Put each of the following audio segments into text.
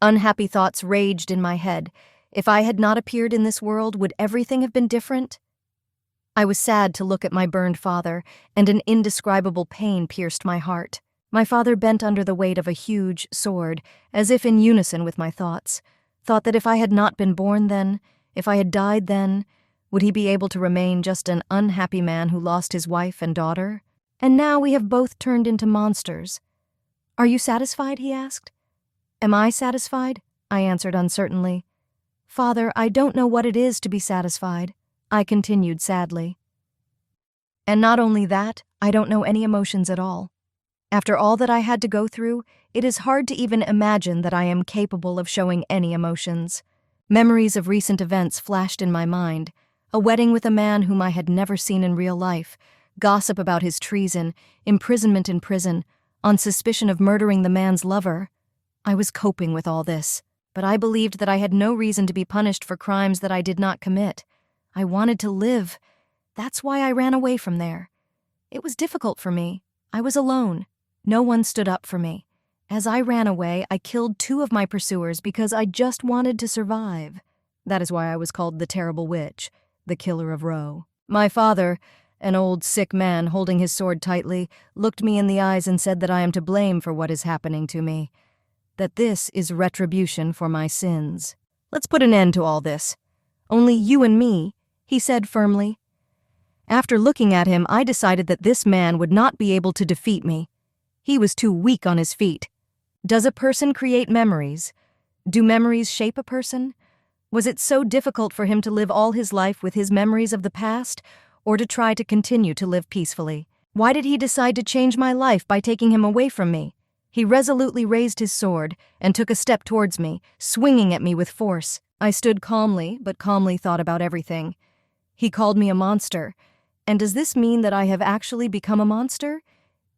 Unhappy thoughts raged in my head. If I had not appeared in this world, would everything have been different? I was sad to look at my burned father, and an indescribable pain pierced my heart. My father bent under the weight of a huge sword, as if in unison with my thoughts. Thought that if I had not been born then, if I had died then, would he be able to remain just an unhappy man who lost his wife and daughter? And now we have both turned into monsters. "Are you satisfied?" he asked. "Am I satisfied?" I answered uncertainly. "Father, I don't know what it is to be satisfied," I continued sadly. "And not only that, I don't know any emotions at all. After all that I had to go through, it is hard to even imagine that I am capable of showing any emotions." Memories of recent events flashed in my mind: a wedding with a man whom I had never seen in real life, gossip about his treason, imprisonment in prison, on suspicion of murdering the man's lover. I was coping with all this, but I believed that I had no reason to be punished for crimes that I did not commit. I wanted to live. That's why I ran away from there. It was difficult for me. I was alone. No one stood up for me. As I ran away, I killed 2 of my pursuers because I just wanted to survive. That is why I was called the Terrible Witch, the Killer of Roe. My father, an old sick man holding his sword tightly, looked me in the eyes and said that I am to blame for what is happening to me, that this is retribution for my sins. "Let's put an end to all this. Only you and me," he said firmly. After looking at him, I decided that this man would not be able to defeat me. He was too weak on his feet. Does a person create memories? Do memories shape a person? Was it so difficult for him to live all his life with his memories of the past, or to try to continue to live peacefully? Why did he decide to change my life by taking him away from me? He resolutely raised his sword and took a step towards me, swinging at me with force. I stood calmly, but calmly thought about everything. He called me a monster. And does this mean that I have actually become a monster?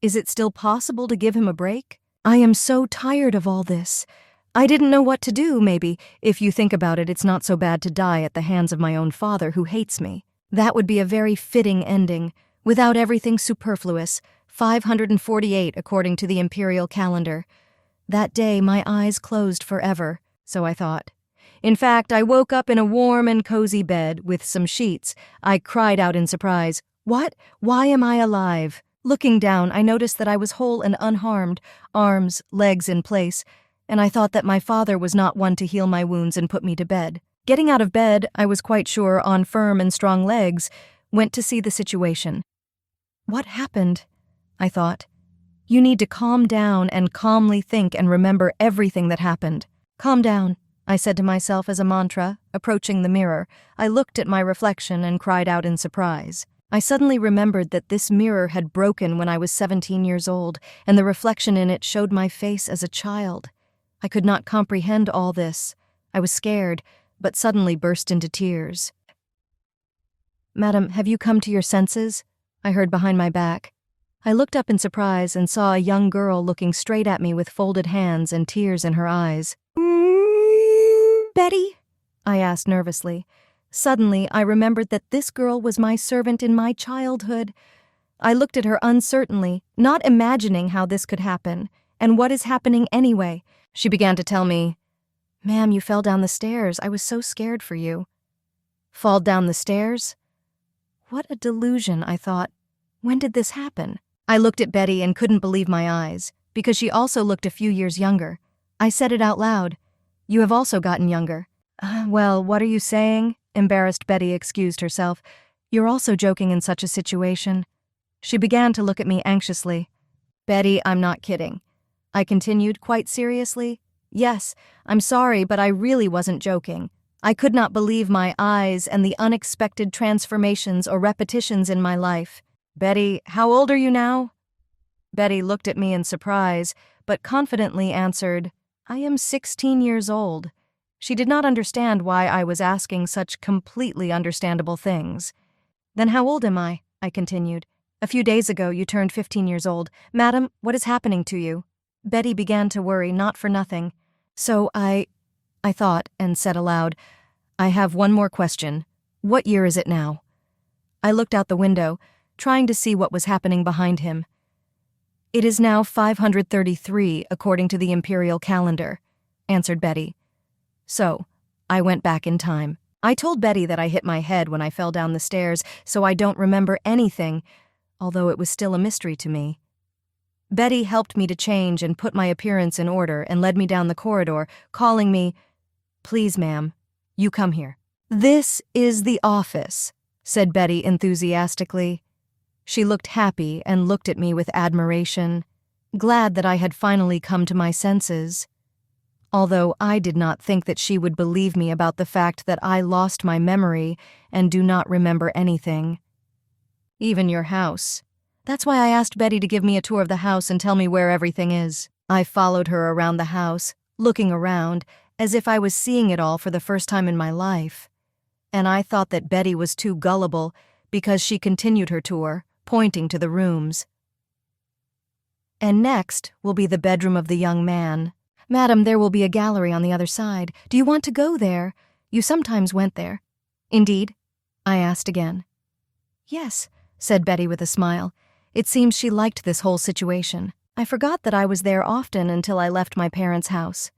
Is it still possible to give him a break? I am so tired of all this. I didn't know what to do, maybe. If you think about it, it's not so bad to die at the hands of my own father who hates me. That would be a very fitting ending, without everything superfluous, 548 according to the imperial calendar. That day my eyes closed forever, so I thought. In fact, I woke up in a warm and cozy bed with some sheets. I cried out in surprise, "What? Why am I alive?" Looking down, I noticed that I was whole and unharmed, arms, legs in place, and I thought that my father was not one to heal my wounds and put me to bed. Getting out of bed, I was quite sure on firm and strong legs, went to see the situation. "What happened?" I thought. "You need to calm down and calmly think and remember everything that happened. Calm down," I said to myself as a mantra. Approaching the mirror, I looked at my reflection and cried out in surprise. I suddenly remembered that this mirror had broken when I was 17 years old, and the reflection in it showed my face as a child. I could not comprehend all this. I was scared, but suddenly burst into tears. "Madam, have you come to your senses?" I heard behind my back. I looked up in surprise and saw a young girl looking straight at me with folded hands and tears in her eyes. "Betty?" I asked nervously. Suddenly, I remembered that this girl was my servant in my childhood. I looked at her uncertainly, not imagining how this could happen, and what is happening anyway. She began to tell me, "Ma'am, you fell down the stairs. I was so scared for you." Fall down the stairs? What a delusion, I thought. When did this happen? I looked at Betty and couldn't believe my eyes, because she also looked a few years younger. I said it out loud. "You have also gotten younger." Well, what are you saying?" Embarrassed Betty excused herself. "You're also joking in such a situation." She began to look at me anxiously. "Betty, I'm not kidding." I continued quite seriously. "Yes, I'm sorry, but I really wasn't joking. I could not believe my eyes and the unexpected transformations or repetitions in my life." "Betty, how old are you now?" Betty looked at me in surprise, but confidently answered, "I am 16 years old." She did not understand why I was asking such completely understandable things. "Then how old am I?" I continued. "A few days ago you turned 15 years old. Madam, what is happening to you?" Betty began to worry, not for nothing. So I thought and said aloud, "I have one more question. What year is it now?" I looked out the window, trying to see what was happening behind him. "It is now 533 according to the imperial calendar." answered Betty. So, I went back in time. I told Betty that I hit my head when I fell down the stairs, so I don't remember anything, although it was still a mystery to me. Betty helped me to change and put my appearance in order and led me down the corridor, calling me, "Please, ma'am, you come here." "This is the office," said Betty enthusiastically. She looked happy and looked at me with admiration, glad that I had finally come to my senses. Although I did not think that she would believe me about the fact that I lost my memory and do not remember anything. Even your house. That's why I asked Betty to give me a tour of the house and tell me where everything is. I followed her around the house, looking around, as if I was seeing it all for the first time in my life. And I thought that Betty was too gullible because she continued her tour, pointing to the rooms. "And next will be the bedroom of the young man. Madam, there will be a gallery on the other side. Do you want to go there? You sometimes went there." "Indeed?" I asked again. "Yes," said Betty with a smile. It seems she liked this whole situation. I forgot that I was there often until I left my parents' house.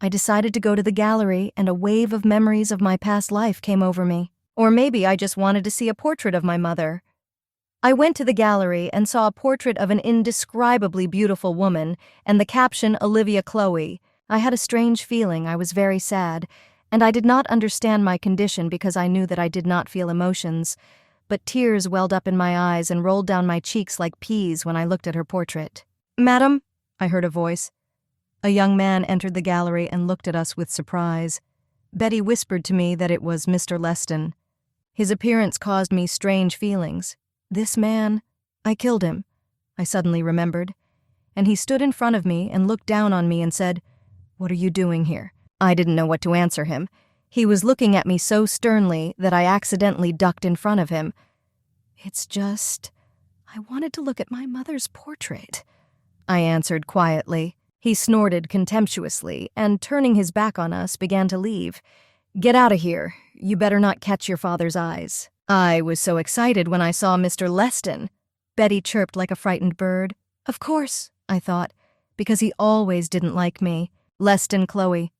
I decided to go to the gallery, and a wave of memories of my past life came over me. Or maybe I just wanted to see a portrait of my mother. I went to the gallery and saw a portrait of an indescribably beautiful woman and the caption Olivia Chloe. I had a strange feeling. I was very sad, and I did not understand my condition because I knew that I did not feel emotions. But tears welled up in my eyes and rolled down my cheeks like peas when I looked at her portrait. "Madam," I heard a voice. A young man entered the gallery and looked at us with surprise. Betty whispered to me that it was Mr. Leston. His appearance caused me strange feelings. This man, I killed him, I suddenly remembered. And he stood in front of me and looked down on me and said, "What are you doing here?" I didn't know what to answer him. He was looking at me so sternly that I accidentally ducked in front of him. "It's just, I wanted to look at my mother's portrait," I answered quietly. He snorted contemptuously and, turning his back on us, began to leave. "Get out of here. You better not catch your father's eyes." I was so excited when I saw Mr. Leston. Betty chirped like a frightened bird. Of course, I thought, because he always didn't like me. Leston Chloe.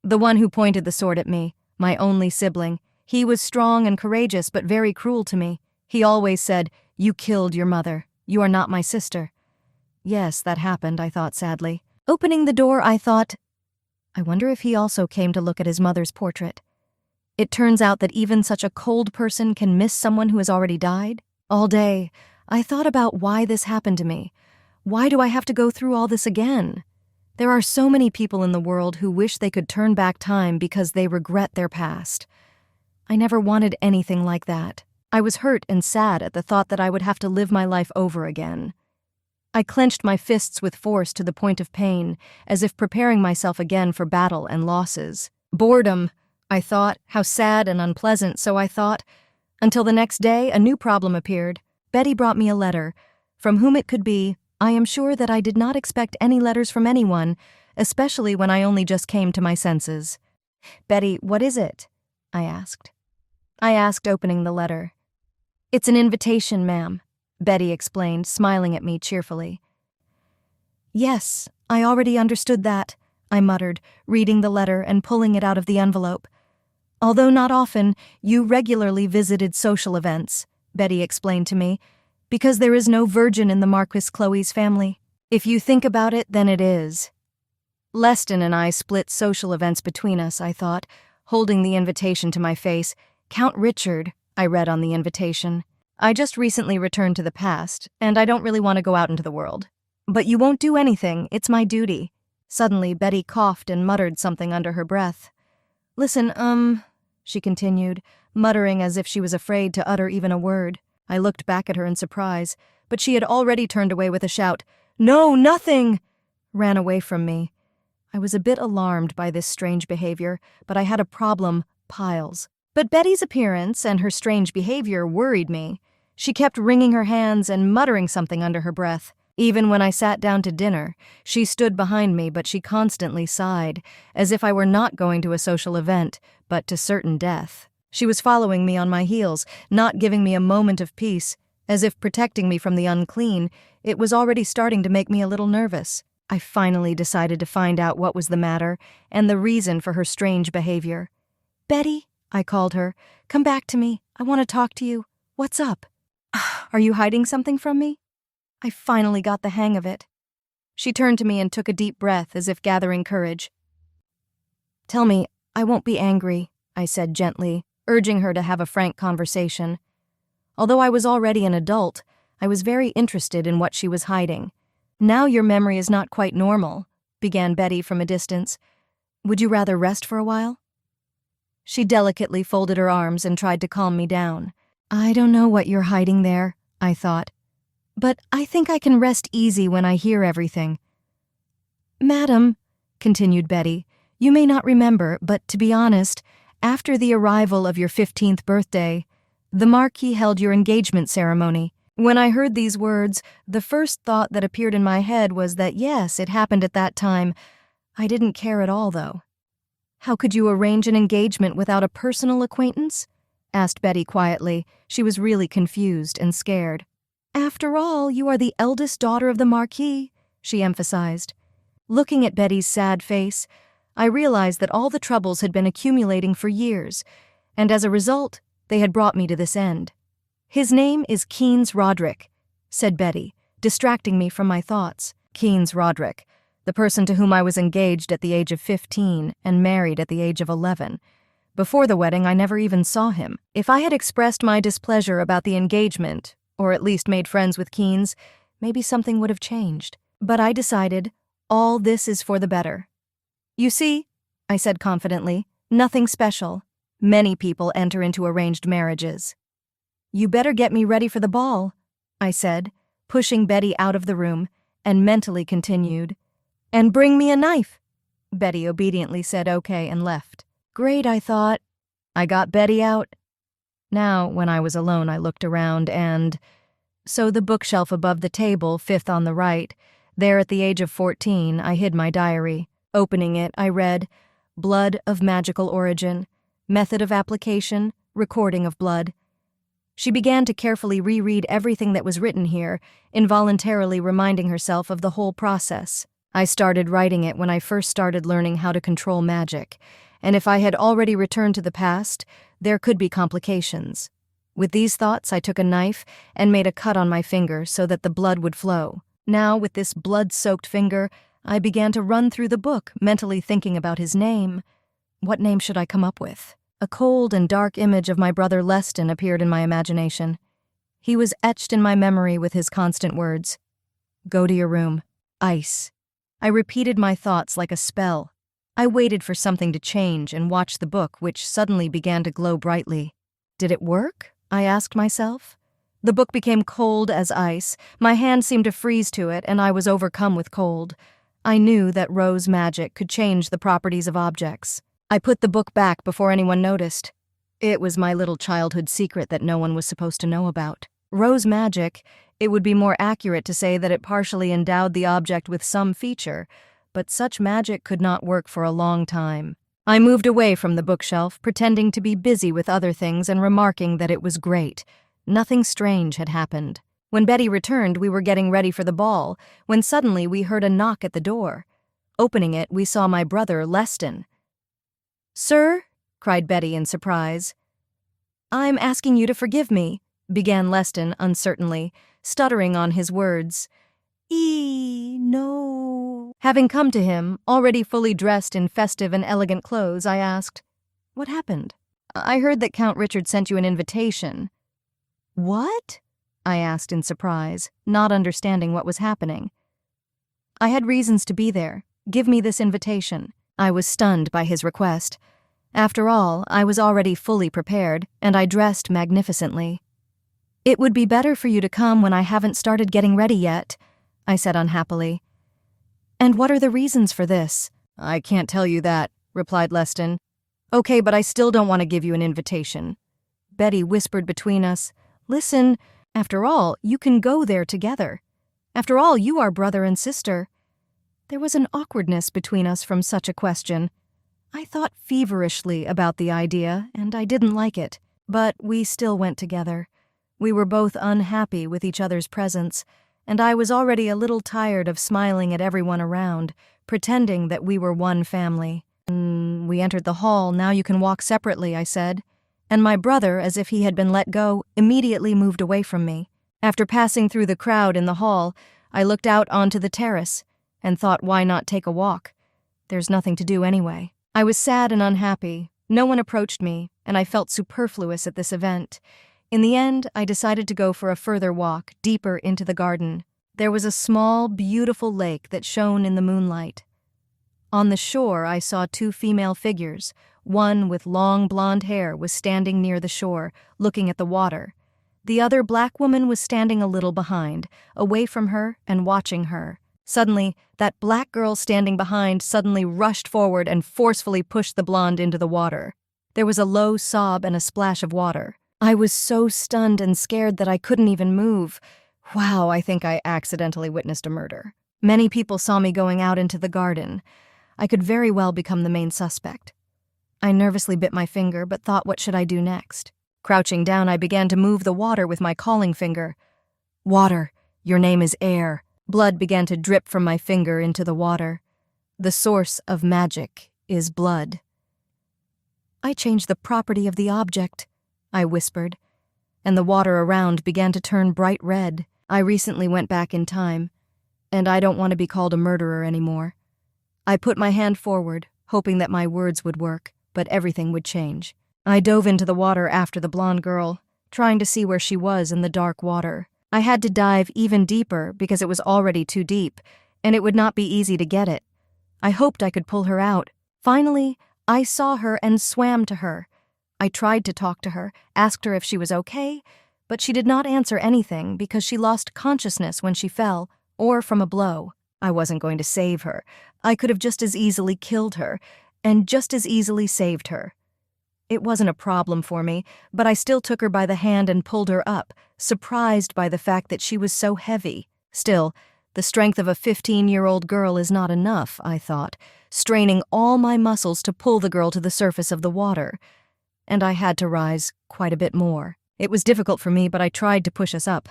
The one who pointed the sword at me, my only sibling. He was strong and courageous, but very cruel to me. He always said, "You killed your mother. You are not my sister." Yes, that happened, I thought sadly. Opening the door, I thought, I wonder if he also came to look at his mother's portrait. It turns out that even such a cold person can miss someone who has already died. All day, I thought about why this happened to me. Why do I have to go through all this again? There are so many people in the world who wish they could turn back time because they regret their past. I never wanted anything like that. I was hurt and sad at the thought that I would have to live my life over again. I clenched my fists with force to the point of pain, as if preparing myself again for battle and losses. Boredom, I thought, how sad and unpleasant, so I thought. Until the next day, a new problem appeared. Betty brought me a letter. From whom it could be, I am sure that I did not expect any letters from anyone, especially when I only just came to my senses. "Betty, what is it?" I asked. Opening the letter. "It's an invitation, ma'am," Betty explained, smiling at me cheerfully. "Yes, I already understood that," I muttered, reading the letter and pulling it out of the envelope. "Although not often, you regularly visited social events," Betty explained to me, "because there is no virgin in the Marquis Chloe's family. If you think about it, then it is." Leston and I split social events between us, I thought, holding the invitation to my face. "Count Richard," I read on the invitation. "I just recently returned to the past, and I don't really want to go out into the world. But you won't do anything, it's my duty." Suddenly, Betty coughed and muttered something under her breath. "Listen, she continued, muttering as if she was afraid to utter even a word. I looked back at her in surprise, but she had already turned away with a shout. "No, nothing!" ran away from me. I was a bit alarmed by this strange behavior, but I had a problem, piles. But Betty's appearance and her strange behavior worried me. She kept wringing her hands and muttering something under her breath. Even when I sat down to dinner, she stood behind me, but she constantly sighed, as if I were not going to a social event, but to certain death. She was following me on my heels, not giving me a moment of peace. As if protecting me from the unclean, it was already starting to make me a little nervous. I finally decided to find out what was the matter and the reason for her strange behavior. "Betty," I called her, "come back to me. I want to talk to you. What's up? Are you hiding something from me?" I finally got the hang of it. She turned to me and took a deep breath as if gathering courage. "Tell me, I won't be angry," I said gently, urging her to have a frank conversation. Although I was already an adult, I was very interested in what she was hiding. "Now your memory is not quite normal," began Betty from a distance. "Would you rather rest for a while?" She delicately folded her arms and tried to calm me down. "I don't know what you're hiding there," I thought, "but I think I can rest easy when I hear everything." "Madam," continued Betty, "you may not remember, but to be honest, after the arrival of your 15th birthday, the Marquis held your engagement ceremony. When I heard these words, the first thought that appeared in my head was that yes, it happened at that time. I didn't care at all, though." "How could you arrange an engagement without a personal acquaintance?" asked Betty quietly. She was really confused and scared. "After all, you are the eldest daughter of the Marquis," she emphasized. Looking at Betty's sad face, I realized that all the troubles had been accumulating for years, and as a result, they had brought me to this end. "His name is Keynes Roderick," said Betty, distracting me from my thoughts. Keynes Roderick, the person to whom I was engaged at the age of 15 and married at the age of 11. Before the wedding, I never even saw him. If I had expressed my displeasure about the engagement, or at least made friends with Keynes, maybe something would have changed. But I decided, all this is for the better. "You see," I said confidently, "nothing special. Many people enter into arranged marriages." "You better get me ready for the ball," I said, pushing Betty out of the room, and mentally continued, "And bring me a knife." Betty obediently said okay and left. Great, I thought. I got Betty out. Now, when I was alone, I looked around and... So the bookshelf above the table, fifth on the right, there at the age of 14, I hid my diary. Opening it, I read, "Blood of magical origin. Method of application, recording of blood." She began to carefully reread everything that was written here, involuntarily reminding herself of the whole process. I started writing it when I first started learning how to control magic, and if I had already returned to the past, there could be complications. With these thoughts, I took a knife and made a cut on my finger so that the blood would flow. Now, with this blood-soaked finger, I began to run through the book, mentally thinking about his name. What name should I come up with? A cold and dark image of my brother Leston appeared in my imagination. He was etched in my memory with his constant words. "Go to your room. Ice." I repeated my thoughts like a spell. I waited for something to change and watched the book, which suddenly began to glow brightly. Did it work? I asked myself. The book became cold as ice. My hand seemed to freeze to it, and I was overcome with cold. I knew that rose magic could change the properties of objects. I put the book back before anyone noticed. It was my little childhood secret that no one was supposed to know about. Rose magic, it would be more accurate to say that it partially endowed the object with some feature, but such magic could not work for a long time. I moved away from the bookshelf, pretending to be busy with other things and remarking that it was great. Nothing strange had happened. When Betty returned, we were getting ready for the ball, when suddenly we heard a knock at the door. Opening it, we saw my brother, Leston. "Sir?" cried Betty in surprise. "I'm asking you to forgive me," began Leston uncertainly, stuttering on his words. No." Having come to him, already fully dressed in festive and elegant clothes, I asked, "What happened?" "I heard that Count Richard sent you an invitation." "What?" I asked in surprise, not understanding what was happening. "I had reasons to be there. Give me this invitation." I was stunned by his request. After all, I was already fully prepared, and I dressed magnificently. "It would be better for you to come when I haven't started getting ready yet," I said unhappily. "And what are the reasons for this?" "I can't tell you that," replied Leston. "Okay, but I still don't want to give you an invitation." Betty whispered between us, "Listen, after all, you can go there together. After all, you are brother and sister." There was an awkwardness between us from such a question. I thought feverishly about the idea, and I didn't like it, but we still went together. We were both unhappy with each other's presence, and I was already a little tired of smiling at everyone around, pretending that we were one family. We entered the hall. Now you can walk separately, I said, and my brother, as if he had been let go, immediately moved away from me. After passing through the crowd in the hall, I looked out onto the terrace and thought, why not take a walk? There's nothing to do anyway. I was sad and unhappy. No one approached me, and I felt superfluous at this event. In the end, I decided to go for a further walk, deeper into the garden. There was a small, beautiful lake that shone in the moonlight. On the shore, I saw two female figures. One with long blonde hair was standing near the shore, looking at the water. The other black woman was standing a little behind, away from her and watching her. Suddenly, that black girl standing behind suddenly rushed forward and forcefully pushed the blonde into the water. There was a low sob and a splash of water. I was so stunned and scared that I couldn't even move. Wow, I think I accidentally witnessed a murder. Many people saw me going out into the garden. I could very well become the main suspect. I nervously bit my finger, but thought, what should I do next? Crouching down, I began to move the water with my calling finger. Water, your name is air. Blood began to drip from my finger into the water. The source of magic is blood. I changed the property of the object, I whispered, and the water around began to turn bright red. I recently went back in time, and I don't want to be called a murderer anymore. I put my hand forward, hoping that my words would work, but everything would change. I dove into the water after the blonde girl, trying to see where she was in the dark water. I had to dive even deeper because it was already too deep, and it would not be easy to get it. I hoped I could pull her out. Finally, I saw her and swam to her. I tried to talk to her, asked her if she was okay, but she did not answer anything because she lost consciousness when she fell, or from a blow. I wasn't going to save her. I could have just as easily killed her, and just as easily saved her. It wasn't a problem for me, but I still took her by the hand and pulled her up, surprised by the fact that she was so heavy. Still, the strength of a 15-year-old girl is not enough, I thought, straining all my muscles to pull the girl to the surface of the water. And I had to rise quite a bit more. It was difficult for me, but I tried to push us up.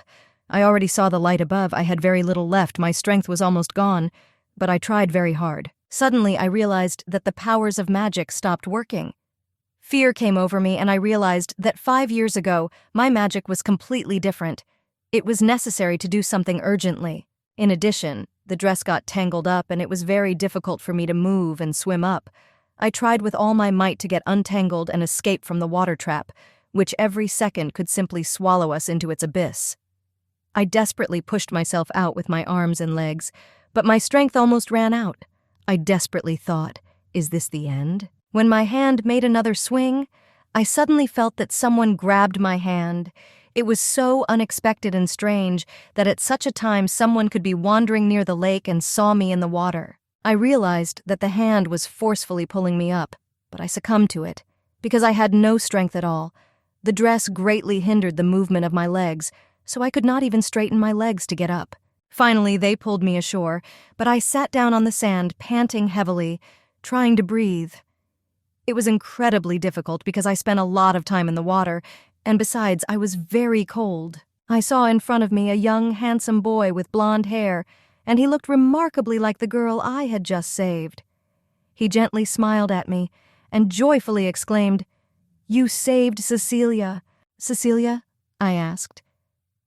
I already saw the light above. I had very little left. My strength was almost gone, but I tried very hard. Suddenly, I realized that the powers of magic stopped working. Fear came over me, and I realized that 5 years ago, my magic was completely different. It was necessary to do something urgently. In addition, the dress got tangled up, and it was very difficult for me to move and swim up. I tried with all my might to get untangled and escape from the water trap, which every second could simply swallow us into its abyss. I desperately pushed myself out with my arms and legs, but my strength almost ran out. I desperately thought, is this the end? When my hand made another swing, I suddenly felt that someone grabbed my hand. It was so unexpected and strange that at such a time someone could be wandering near the lake and saw me in the water. I realized that the hand was forcefully pulling me up, but I succumbed to it, because I had no strength at all. The dress greatly hindered the movement of my legs, so I could not even straighten my legs to get up. Finally, they pulled me ashore, but I sat down on the sand, panting heavily, trying to breathe. It was incredibly difficult because I spent a lot of time in the water, and besides, I was very cold. I saw in front of me a young, handsome boy with blonde hair, and he looked remarkably like the girl I had just saved. He gently smiled at me and joyfully exclaimed, "You saved Cecilia." "Cecilia?" I asked.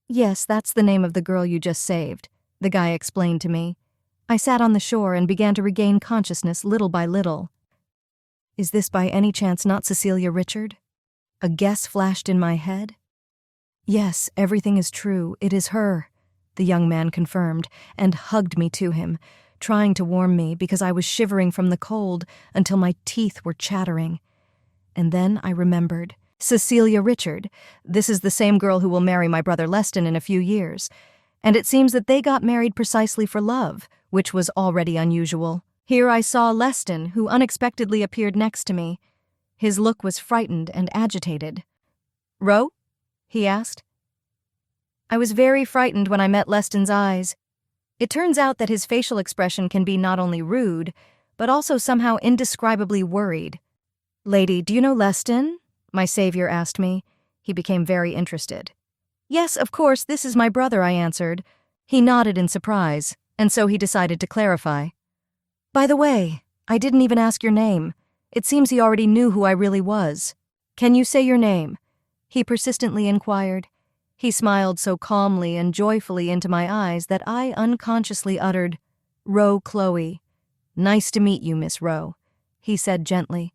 "Yes, that's the name of the girl you just saved," the guy explained to me. I sat on the shore and began to regain consciousness little by little. Is this by any chance not Cecilia Richard? A guess flashed in my head. Yes, everything is true. It is her, the young man confirmed, and hugged me to him, trying to warm me because I was shivering from the cold until my teeth were chattering. And then I remembered. Cecilia Richard. This is the same girl who will marry my brother Leston in a few years. And it seems that they got married precisely for love, which was already unusual. Here I saw Leston, who unexpectedly appeared next to me. His look was frightened and agitated. "Ro?" he asked. I was very frightened when I met Leston's eyes. It turns out that his facial expression can be not only rude, but also somehow indescribably worried. "Lady, do you know Leston?" my savior asked me. He became very interested. "Yes, of course, this is my brother," I answered. He nodded in surprise, and so he decided to clarify. By the way, I didn't even ask your name. It seems he already knew who I really was. Can you say your name? He persistently inquired. He smiled so calmly and joyfully into my eyes that I unconsciously uttered, Roe Chloe. Nice to meet you, Miss Roe, he said gently.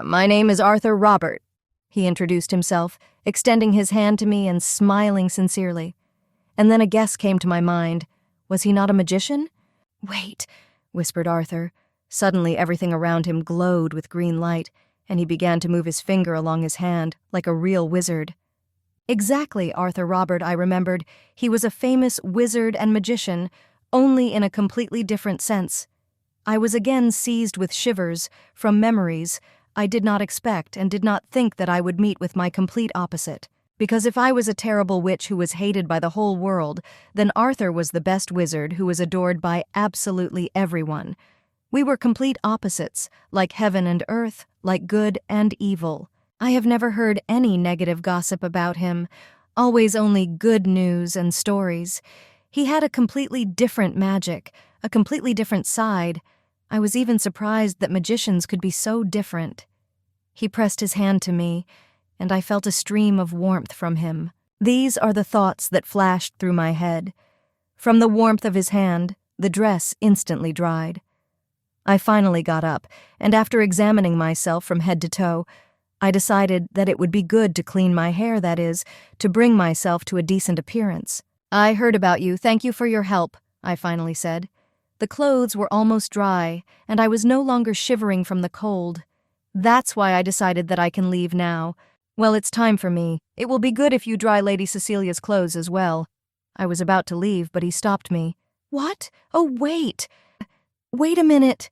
My name is Arthur Robert, he introduced himself, extending his hand to me and smiling sincerely. And then a guess came to my mind. Was he not a magician? Wait, whispered Arthur. Suddenly everything around him glowed with green light, and he began to move his finger along his hand like a real wizard. Exactly, Arthur Robert, I remembered. He was a famous wizard and magician, only in a completely different sense. I was again seized with shivers from memories I did not expect and did not think that I would meet with my complete opposite. Because if I was a terrible witch who was hated by the whole world, then Arthur was the best wizard who was adored by absolutely everyone. We were complete opposites, like heaven and earth, like good and evil. I have never heard any negative gossip about him, always only good news and stories. He had a completely different magic, a completely different side. I was even surprised that magicians could be so different. He pressed his hand to me, and I felt a stream of warmth from him. These are the thoughts that flashed through my head. From the warmth of his hand, the dress instantly dried. I finally got up, and after examining myself from head to toe, I decided that it would be good to clean my hair, that is, to bring myself to a decent appearance. I heard about you. Thank you for your help, I finally said. The clothes were almost dry, and I was no longer shivering from the cold. That's why I decided that I can leave now. Well, it's time for me. It will be good if you dry Lady Cecilia's clothes as well. I was about to leave, but he stopped me. What? Oh, wait! Wait a minute!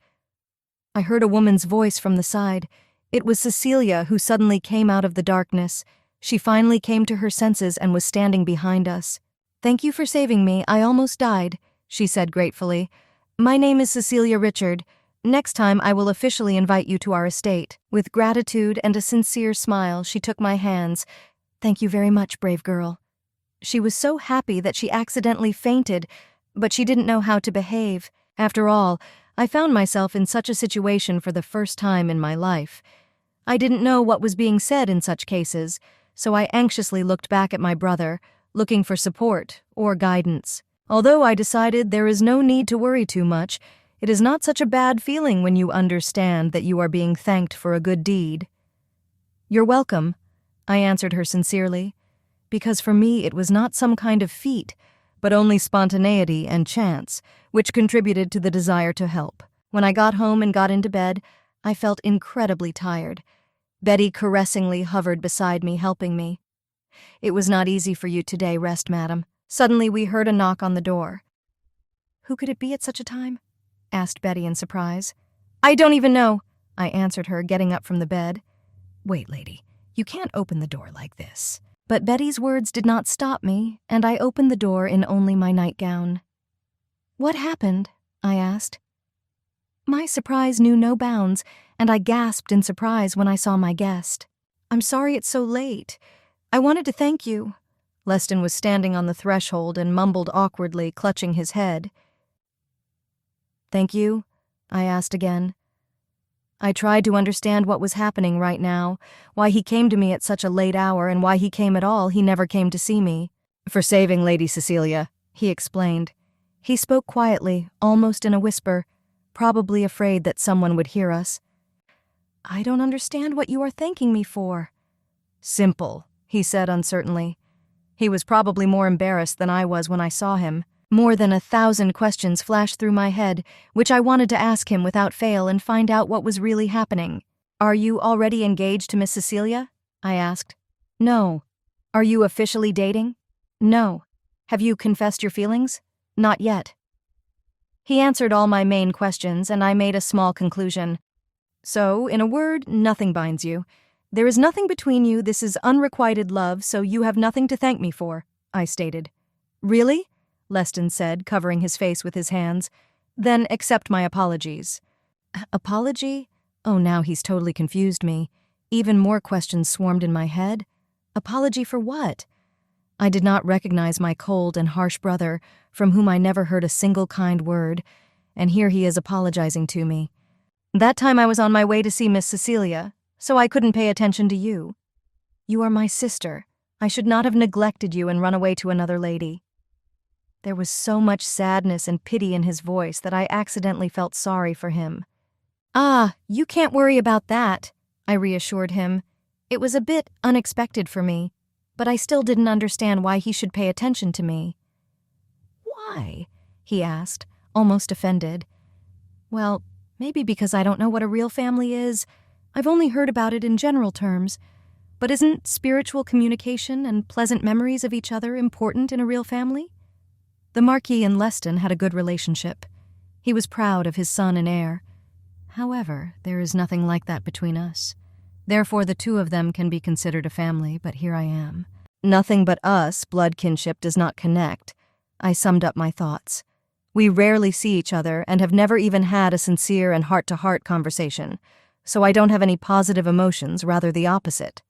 I heard a woman's voice from the side. It was Cecilia who suddenly came out of the darkness. She finally came to her senses and was standing behind us. Thank you for saving me. I almost died, she said gratefully. My name is Cecilia Richard. Next time I will officially invite you to our estate. With gratitude and a sincere smile, she took my hands. Thank you very much, brave girl. She was so happy that she accidentally fainted, but she didn't know how to behave. After all, I found myself in such a situation for the first time in my life. I didn't know what was being said in such cases, so I anxiously looked back at my brother, looking for support or guidance. Although I decided there is no need to worry too much, it is not such a bad feeling when you understand that you are being thanked for a good deed. You're welcome, I answered her sincerely, because for me it was not some kind of feat, but only spontaneity and chance, which contributed to the desire to help. When I got home and got into bed, I felt incredibly tired. Betty caressingly hovered beside me, helping me. It was not easy for you today, rest, madam. Suddenly we heard a knock on the door. Who could it be at such a time? Asked Betty in surprise. I don't even know, I answered her, getting up from the bed. Wait, lady, you can't open the door like this. But Betty's words did not stop me, and I opened the door in only my nightgown. What happened? I asked. My surprise knew no bounds, and I gasped in surprise when I saw my guest. I'm sorry it's so late. I wanted to thank you. Leston was standing on the threshold and mumbled awkwardly, clutching his head. Thank you? I asked again. I tried to understand what was happening right now, why he came to me at such a late hour, and why he came at all. He never came to see me. For saving Lady Cecilia, he explained. He spoke quietly, almost in a whisper, probably afraid that someone would hear us. I don't understand what you are thanking me for. Simple, he said uncertainly. He was probably more embarrassed than I was when I saw him. More than 1,000 questions flashed through my head, which I wanted to ask him without fail and find out what was really happening. Are you already engaged to Miss Cecilia? I asked. No. Are you officially dating? No. Have you confessed your feelings? Not yet. He answered all my main questions, and I made a small conclusion. So, in a word, nothing binds you. There is nothing between you. This is unrequited love, so you have nothing to thank me for, I stated. Really? Leston said, covering his face with his hands. Then accept my apologies. Apology? Oh, now he's totally confused me. Even more questions swarmed in my head. Apology for what? I did not recognize my cold and harsh brother, from whom I never heard a single kind word, and here he is apologizing to me. That time I was on my way to see Miss Cecilia, so I couldn't pay attention to you. You are my sister. I should not have neglected you and run away to another lady. There was so much sadness and pity in his voice that I accidentally felt sorry for him. Ah, you can't worry about that, I reassured him. It was a bit unexpected for me, but I still didn't understand why he should pay attention to me. Why? He asked, almost offended. Well, maybe because I don't know what a real family is. I've only heard about it in general terms. But isn't spiritual communication and pleasant memories of each other important in a real family? The Marquis and Leston had a good relationship. He was proud of his son and heir. However, there is nothing like that between us. Therefore, the two of them can be considered a family, but here I am. Nothing but us, blood kinship, does not connect. I summed up my thoughts. We rarely see each other and have never even had a sincere and heart-to-heart conversation, so I don't have any positive emotions, rather the opposite.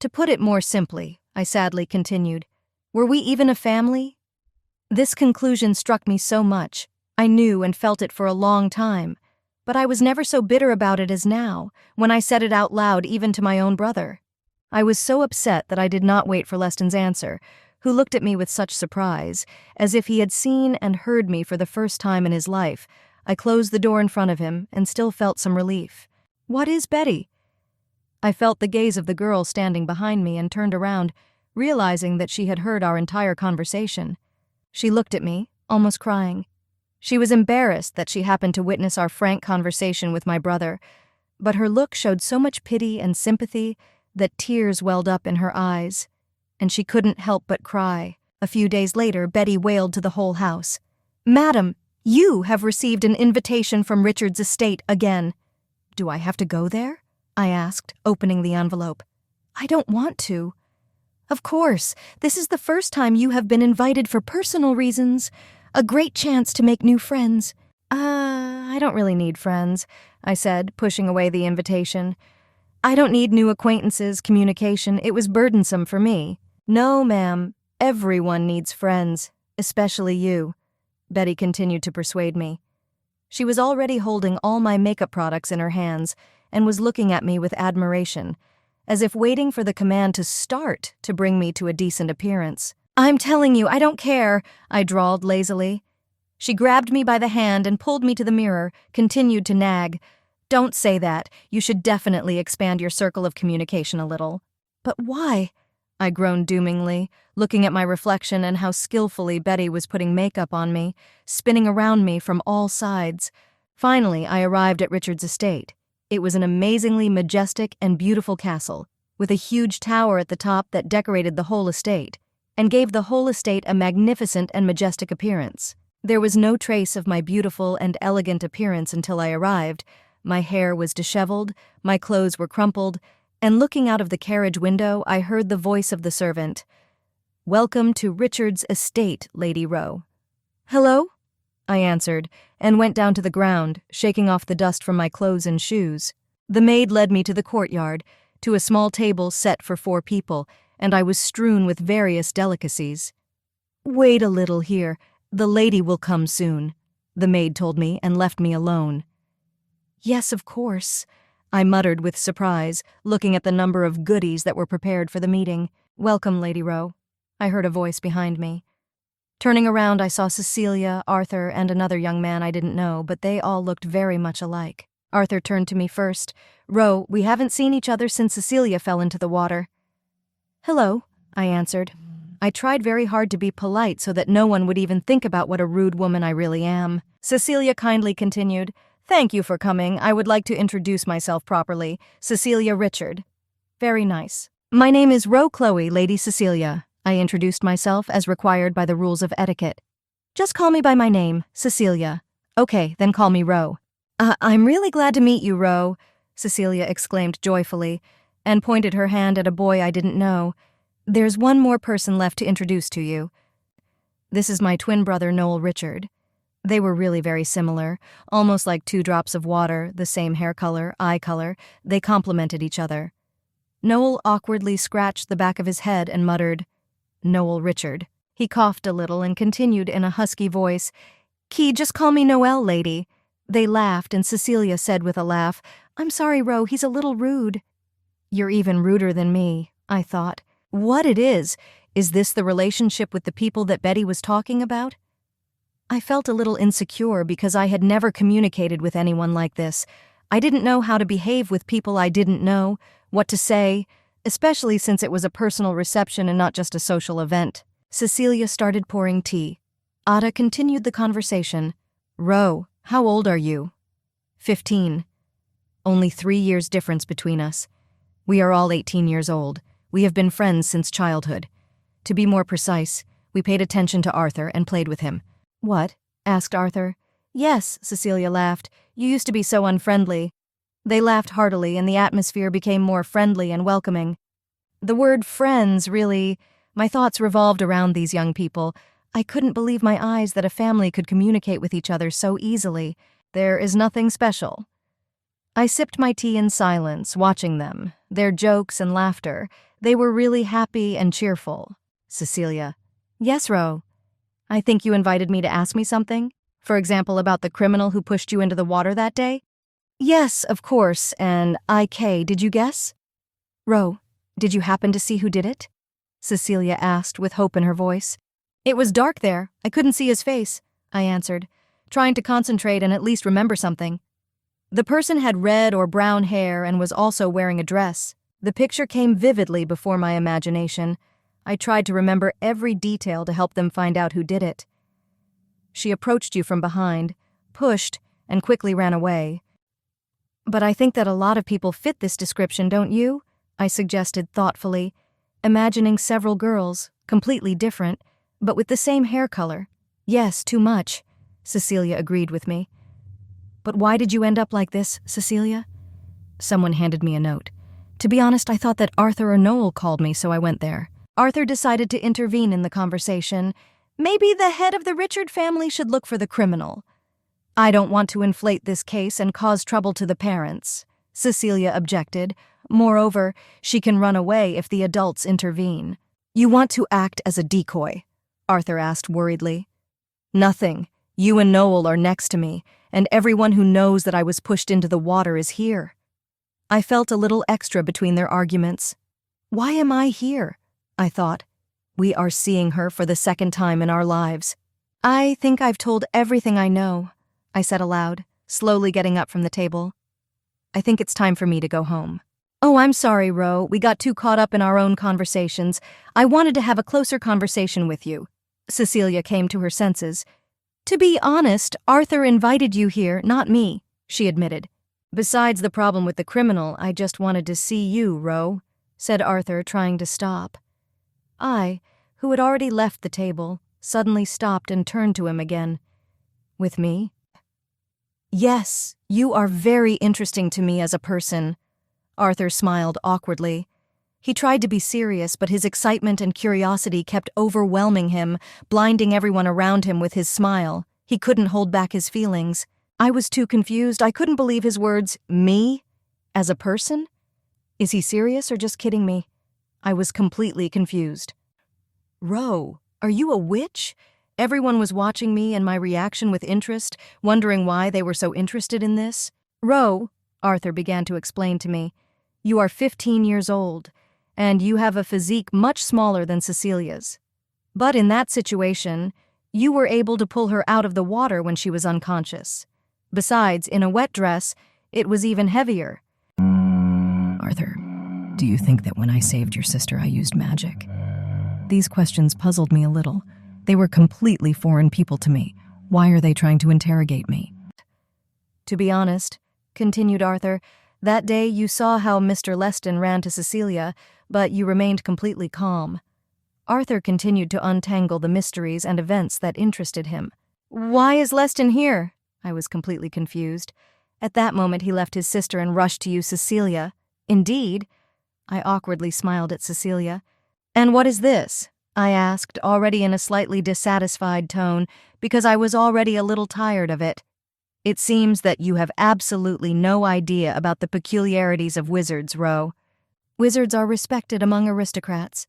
To put it more simply, I sadly continued, were we even a family? This conclusion struck me so much. I knew and felt it for a long time, but I was never so bitter about it as now, when I said it out loud even to my own brother. I was so upset that I did not wait for Leston's answer, who looked at me with such surprise, as if he had seen and heard me for the first time in his life. I closed the door in front of him and still felt some relief. What is Betty? I felt the gaze of the girl standing behind me and turned around, realizing that she had heard our entire conversation. She looked at me, almost crying. She was embarrassed that she happened to witness our frank conversation with my brother, but her look showed so much pity and sympathy that tears welled up in her eyes, and she couldn't help but cry. A few days later, Betty wailed to the whole house, "Madam, you have received an invitation from Richard's estate again." "Do I have to go there?" I asked, opening the envelope. "I don't want to." "Of course, this is the first time you have been invited for personal reasons. A great chance to make new friends." I don't really need friends," I said, pushing away the invitation. "I don't need new acquaintances, communication. It was burdensome for me." "No, ma'am. Everyone needs friends, especially you," Betty continued to persuade me. She was already holding all my makeup products in her hands and was looking at me with admiration, as if waiting for the command to start to bring me to a decent appearance. "I'm telling you, I don't care," I drawled lazily. She grabbed me by the hand and pulled me to the mirror, continued to nag. "Don't say that. You should definitely expand your circle of communication a little." "But why?" I groaned doomingly, looking at my reflection and how skillfully Betty was putting makeup on me, spinning around me from all sides. Finally, I arrived at Richard's estate. It was an amazingly majestic and beautiful castle, with a huge tower at the top that decorated the whole estate, and gave the whole estate a magnificent and majestic appearance. There was no trace of my beautiful and elegant appearance until I arrived. My hair was disheveled, my clothes were crumpled, and looking out of the carriage window, I heard the voice of the servant. "Welcome to Richard's estate, Lady Rowe." "Hello?" I answered, and went down to the ground, shaking off the dust from my clothes and shoes. The maid led me to the courtyard, to a small table set for 4 people, and I was strewn with various delicacies. "Wait a little here. The lady will come soon," the maid told me and left me alone. "Yes, of course," I muttered with surprise, looking at the number of goodies that were prepared for the meeting. "Welcome, Lady Rowe," I heard a voice behind me. Turning around, I saw Cecilia, Arthur, and another young man I didn't know, but they all looked very much alike. Arthur turned to me first. "Rowe, we haven't seen each other since Cecilia fell into the water." "Hello," I answered. I tried very hard to be polite so that no one would even think about what a rude woman I really am. Cecilia kindly continued, "Thank you for coming. I would like to introduce myself properly. Cecilia Richard." "Very nice." "My name is Rowe Chloe, Lady Cecilia." I introduced myself as required by the rules of etiquette. "Just call me by my name, Cecilia." "Okay, then call me Rowe." I'm really glad to meet you, Rowe," Cecilia exclaimed joyfully, and pointed her hand at a boy I didn't know. "There's one more person left to introduce to you. This is my twin brother, Noel Richard." They were really very similar, almost like 2 drops of water, the same hair color, eye color. They complemented each other. Noel awkwardly scratched the back of his head and muttered, Noel Richard. He coughed a little and continued in a husky voice, "Key, just call me Noelle, lady." They laughed, and Cecilia said with a laugh, "I'm sorry, Ro, he's a little rude." You're even ruder than me, I thought. What it is this the relationship with the people that Betty was talking about? I felt a little insecure because I had never communicated with anyone like this. I didn't know how to behave with people I didn't know, what to say, especially since it was a personal reception and not just a social event. Cecilia started pouring tea. Ada continued the conversation. "Ro, how old are you?" 15. Only 3 years difference between us. We are all 18 years old. We have been friends since childhood. To be more precise, we paid attention to Arthur and played with him. "What?" asked Arthur. "Yes," Cecilia laughed. "You used to be so unfriendly." They laughed heartily, and the atmosphere became more friendly and welcoming. The word friends really... My thoughts revolved around these young people. I couldn't believe my eyes that a family could communicate with each other so easily. There is nothing special. I sipped my tea in silence, watching them, their jokes and laughter. They were really happy and cheerful. Cecilia: "Yes, Ro. I think you invited me to ask me something? For example, about the criminal who pushed you into the water that day?" "Yes, of course, and IK, did you guess?" "Ro, did you happen to see who did it?" Cecilia asked with hope in her voice. "It was dark there. I couldn't see his face," I answered, trying to concentrate and at least remember something. "The person had red or brown hair and was also wearing a dress. The picture came vividly before my imagination. I tried to remember every detail to help them find out who did it. She approached you from behind, pushed, and quickly ran away. But I think that a lot of people fit this description, don't you?" I suggested thoughtfully, imagining several girls, completely different, but with the same hair color. "Yes, too much," Cecilia agreed with me. "But why did you end up like this, Cecilia?" Someone handed me a note. To be honest, I thought that Arthur or Noel called me, so I went there. Arthur decided to intervene in the conversation. "Maybe the head of the Richard family should look for the criminal. I don't want to inflate this case and cause trouble to the parents," Cecilia objected. "Moreover, she can run away if the adults intervene." "You want to act as a decoy?" Arthur asked worriedly. "Nothing. You and Noel are next to me, and everyone who knows that I was pushed into the water is here." I felt a little extra between their arguments. Why am I here? I thought. We are seeing her for the second time in our lives. "I think I've told everything I know," I said aloud, slowly getting up from the table. "I think it's time for me to go home." "Oh, I'm sorry, Ro. We got too caught up in our own conversations. I wanted to have a closer conversation with you." Cecilia came to her senses. "To be honest, Arthur invited you here, not me," she admitted. "Besides the problem with the criminal, I just wanted to see you, Ro," said Arthur, trying to stop. I, who had already left the table, suddenly stopped and turned to him again. "With me?" "Yes, you are very interesting to me as a person." Arthur smiled awkwardly. He tried to be serious, but his excitement and curiosity kept overwhelming him, blinding everyone around him with his smile. He couldn't hold back his feelings. I was too confused. I couldn't believe his words. Me? As a person? Is he serious or just kidding me? I was completely confused. "Ro, are you a witch?" Everyone was watching me and my reaction with interest, wondering why they were so interested in this. "Ro," Arthur began to explain to me, "you are 15 years old, and you have a physique much smaller than Cecilia's. But in that situation, you were able to pull her out of the water when she was unconscious. Besides, in a wet dress, it was even heavier." "Arthur, do you think that when I saved your sister I used magic?" These questions puzzled me a little. They were completely foreign people to me. Why are they trying to interrogate me? "To be honest," continued Arthur, "that day you saw how Mr. Leston ran to Cecilia, but you remained completely calm." Arthur continued to untangle the mysteries and events that interested him. "Why is Leston here?" I was completely confused. At that moment he left his sister and rushed to you, Cecilia. "Indeed?" I awkwardly smiled at Cecilia. "And what is this?" I asked, already in a slightly dissatisfied tone, because I was already a little tired of it. "It seems that you have absolutely no idea about the peculiarities of wizards, Ro. Wizards are respected among aristocrats."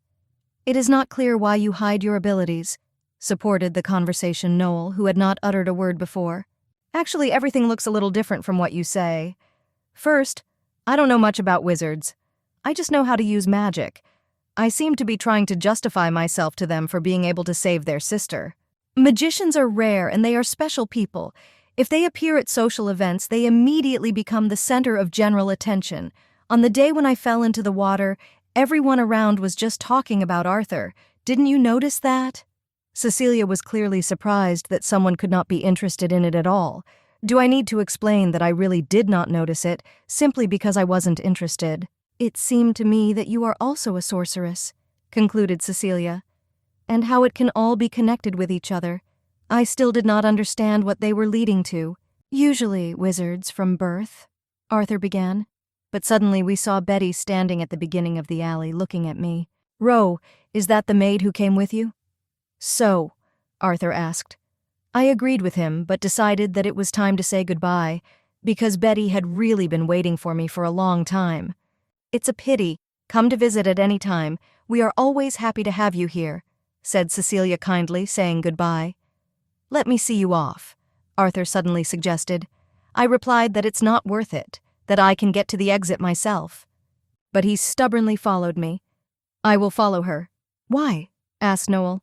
It is not clear why you hide your abilities, supported the conversation Noel, who had not uttered a word before. Actually, everything looks a little different from what you say. First, I don't know much about wizards. I just know how to use magic. I seem to be trying to justify myself to them for being able to save their sister. Magicians are rare and they are special people. If they appear at social events, they immediately become the center of general attention. On the day when I fell into the water, everyone around was just talking about Arthur. Didn't you notice that? Cecilia was clearly surprised that someone could not be interested in it at all. Do I need to explain that I really did not notice it, simply because I wasn't interested? It seemed to me that you are also a sorceress, concluded Cecilia, and how it can all be connected with each other. I still did not understand what they were leading to. Usually wizards from birth, Arthur began, but suddenly we saw Betty standing at the beginning of the alley looking at me. Ro, is that the maid who came with you? So, Arthur asked. I agreed with him, but decided that it was time to say goodbye, because Betty had really been waiting for me for a long time. It's a pity. Come to visit at any time. We are always happy to have you here, said Cecilia kindly, saying goodbye. Let me see you off, Arthur suddenly suggested. I replied that it's not worth it, that I can get to the exit myself. But he stubbornly followed me. I will follow her. Why? Asked Noel.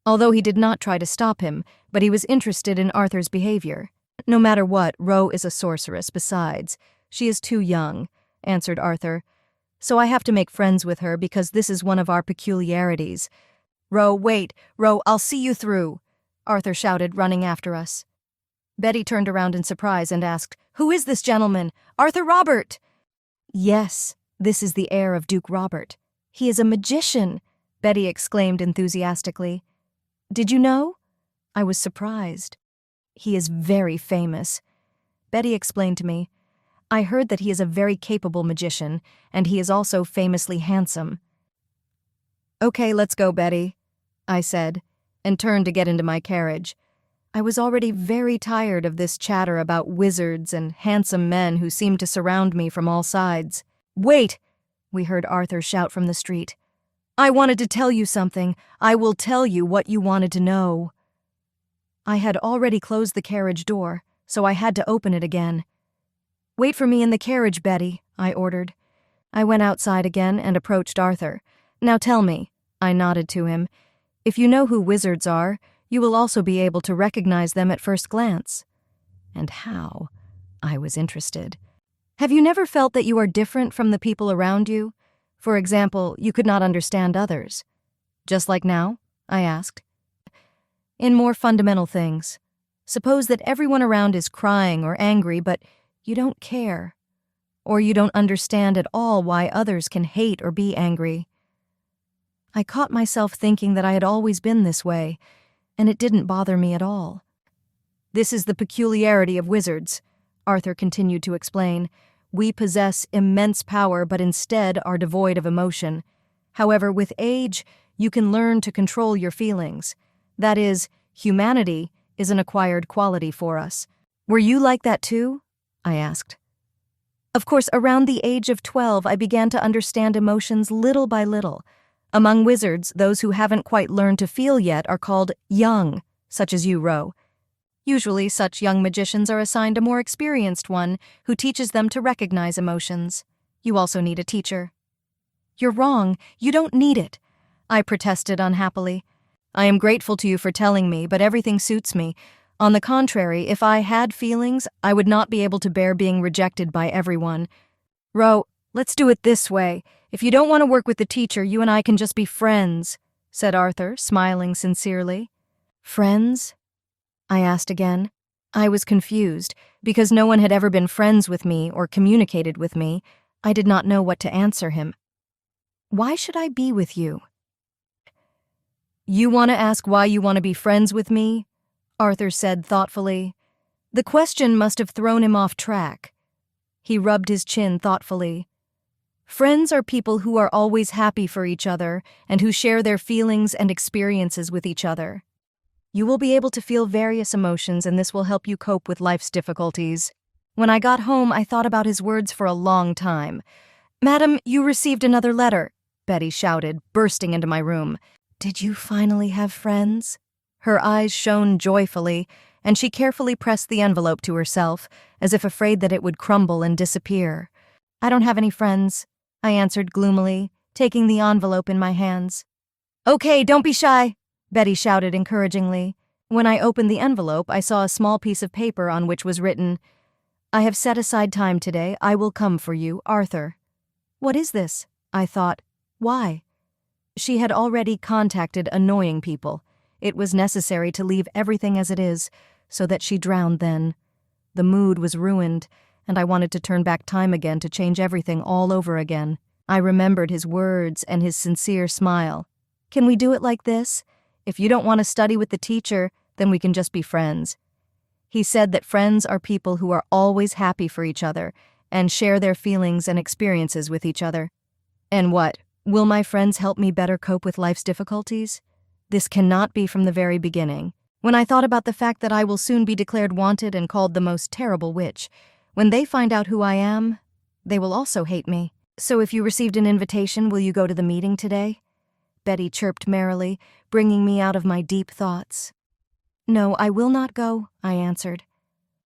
Although he did not try to stop him, but he was interested in Arthur's behavior. No matter what, Ro is a sorceress besides. She is too young, answered Arthur. So I have to make friends with her because this is one of our peculiarities. Ro, wait, Ro, I'll see you through, Arthur shouted, running after us. Betty turned around in surprise and asked, Who is this gentleman? Arthur Robert! Yes, this is the heir of Duke Robert. He is a magician, Betty exclaimed enthusiastically. Did you know? I was surprised. He is very famous. Betty explained to me. I heard that he is a very capable magician, and he is also famously handsome. Okay, let's go, Betty, I said, and turned to get into my carriage. I was already very tired of this chatter about wizards and handsome men who seemed to surround me from all sides. Wait, we heard Arthur shout from the street. I wanted to tell you something. I will tell you what you wanted to know. I had already closed the carriage door, so I had to open it again. Wait for me in the carriage, Betty, I ordered. I went outside again and approached Arthur. Now tell me, I nodded to him, if you know who wizards are, you will also be able to recognize them at first glance. And how? I was interested. Have you never felt that you are different from the people around you? For example, you could not understand others. Just like now? I asked. In more fundamental things. Suppose that everyone around is crying or angry, but you don't care. Or you don't understand at all why others can hate or be angry. I caught myself thinking that I had always been this way, and it didn't bother me at all. This is the peculiarity of wizards, Arthur continued to explain. We possess immense power, but instead are devoid of emotion. However, with age, you can learn to control your feelings. That is, humanity is an acquired quality for us. Were you like that too? I asked. Of course, around the age of 12, I began to understand emotions little by little. Among wizards, those who haven't quite learned to feel yet are called young, such as you, Ro. Usually, such young magicians are assigned a more experienced one who teaches them to recognize emotions. You also need a teacher. You're wrong. You don't need it, I protested unhappily. I am grateful to you for telling me, but everything suits me. On the contrary, if I had feelings, I would not be able to bear being rejected by everyone. Ro, let's do it this way. If you don't want to work with the teacher, you and I can just be friends, said Arthur, smiling sincerely. Friends? I asked again. I was confused. Because no one had ever been friends with me or communicated with me, I did not know what to answer him. Why should I be with you? You want to ask why you want to be friends with me? Arthur said thoughtfully. The question must have thrown him off track. He rubbed his chin thoughtfully. Friends are people who are always happy for each other and who share their feelings and experiences with each other. You will be able to feel various emotions, and this will help you cope with life's difficulties. When I got home, I thought about his words for a long time. Madam, you received another letter. Betty shouted, bursting into my room. "Did you finally have friends?" Her eyes shone joyfully, and she carefully pressed the envelope to herself, as if afraid that it would crumble and disappear. "I don't have any friends," I answered gloomily, taking the envelope in my hands. "Okay, don't be shy," Betty shouted encouragingly. When I opened the envelope, I saw a small piece of paper on which was written, "I have set aside time today. I will come for you, Arthur." What is this? I thought. Why? She had already contacted annoying people. It was necessary to leave everything as it is, so that she drowned then. The mood was ruined, and I wanted to turn back time again to change everything all over again. I remembered his words and his sincere smile. "Can we do it like this? If you don't want to study with the teacher, then we can just be friends." He said that friends are people who are always happy for each other and share their feelings and experiences with each other. And what? Will my friends help me better cope with life's difficulties? This cannot be from the very beginning. When I thought about the fact that I will soon be declared wanted and called the most terrible witch, when they find out who I am, they will also hate me. "So if you received an invitation, will you go to the meeting today?" Betty chirped merrily, bringing me out of my deep thoughts. "No, I will not go," I answered.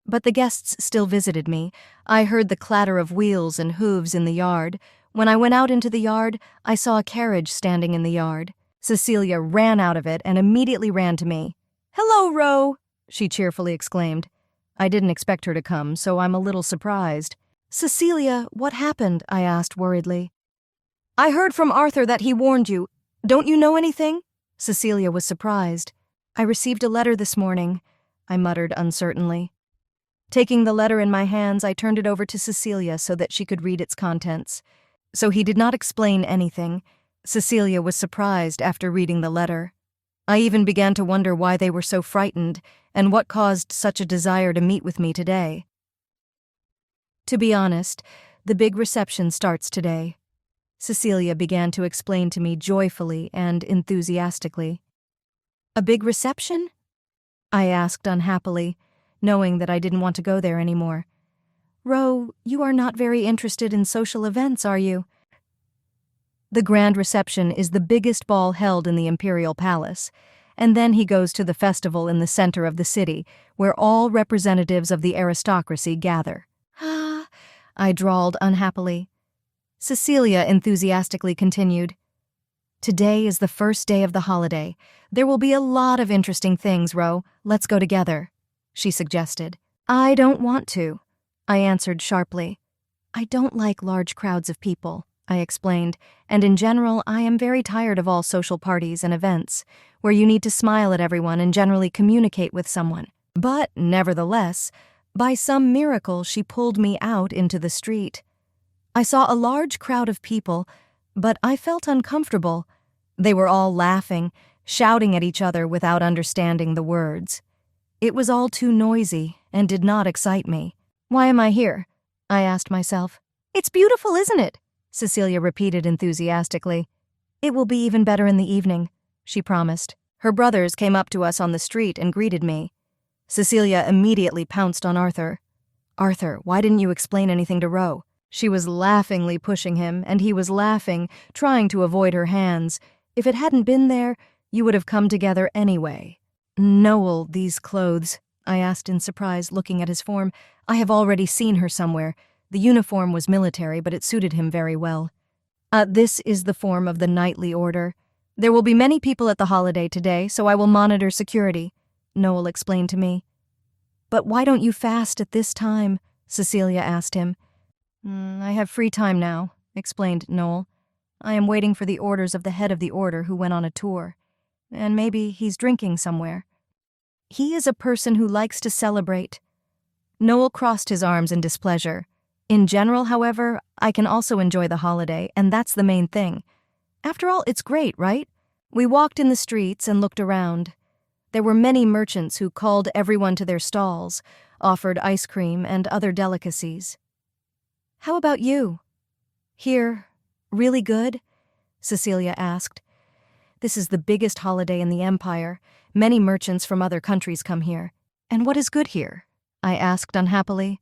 But the guests still visited me. I heard the clatter of wheels and hooves in the yard. When I went out into the yard, I saw a carriage standing in the yard. Cecilia ran out of it and immediately ran to me. "Hello, Ro," she cheerfully exclaimed. I didn't expect her to come, so I'm a little surprised. "Cecilia, what happened?" I asked worriedly. "I heard from Arthur that he warned you. Don't you know anything?" Cecilia was surprised. "I received a letter this morning," I muttered uncertainly. Taking the letter in my hands, I turned it over to Cecilia so that she could read its contents. So he did not explain anything. Cecilia was surprised after reading the letter. I even began to wonder why they were so frightened and what caused such a desire to meet with me today. To be honest, the big reception starts today. Cecilia began to explain to me joyfully and enthusiastically. "A big reception?" I asked unhappily, knowing that I didn't want to go there anymore. "Ro, you are not very interested in social events, are you?" The grand reception is the biggest ball held in the Imperial Palace, and then he goes to the festival in the center of the city, where all representatives of the aristocracy gather. "Ah," I drawled unhappily. Cecilia enthusiastically continued, "Today is the first day of the holiday. There will be a lot of interesting things, Ro. Let's go together," she suggested. "I don't want to," I answered sharply. "I don't like large crowds of people," I explained, "and in general, I am very tired of all social parties and events, where you need to smile at everyone and generally communicate with someone." But, nevertheless, by some miracle, she pulled me out into the street. I saw a large crowd of people, but I felt uncomfortable. They were all laughing, shouting at each other without understanding the words. It was all too noisy and did not excite me. "Why am I here?" I asked myself. "It's beautiful, isn't it?" Cecilia repeated enthusiastically. "It will be even better in the evening," she promised. Her brothers came up to us on the street and greeted me. Cecilia immediately pounced on Arthur. "Arthur, why didn't you explain anything to Ro?" She was laughingly pushing him, and he was laughing, trying to avoid her hands. "If it hadn't been there, you would have come together anyway." "Noel, these clothes," I asked in surprise, looking at his form. "I have already seen her somewhere. The uniform was military, but it suited him very well." This is the form of the nightly order. There will be many people at the holiday today, so I will monitor security," Noel explained to me. "But why don't you fast at this time?" Cecilia asked him. "I have free time now," explained Noel. "I am waiting for the orders of the head of the order who went on a tour. And maybe he's drinking somewhere. He is a person who likes to celebrate." Noel crossed his arms in displeasure. "In general, however, I can also enjoy the holiday, and that's the main thing. After all, it's great, right?" We walked in the streets and looked around. There were many merchants who called everyone to their stalls, offered ice cream and other delicacies. "How about you?" "Here, really good?" Cecilia asked. "This is the biggest holiday in the empire. Many merchants from other countries come here." "And what is good here?" I asked unhappily.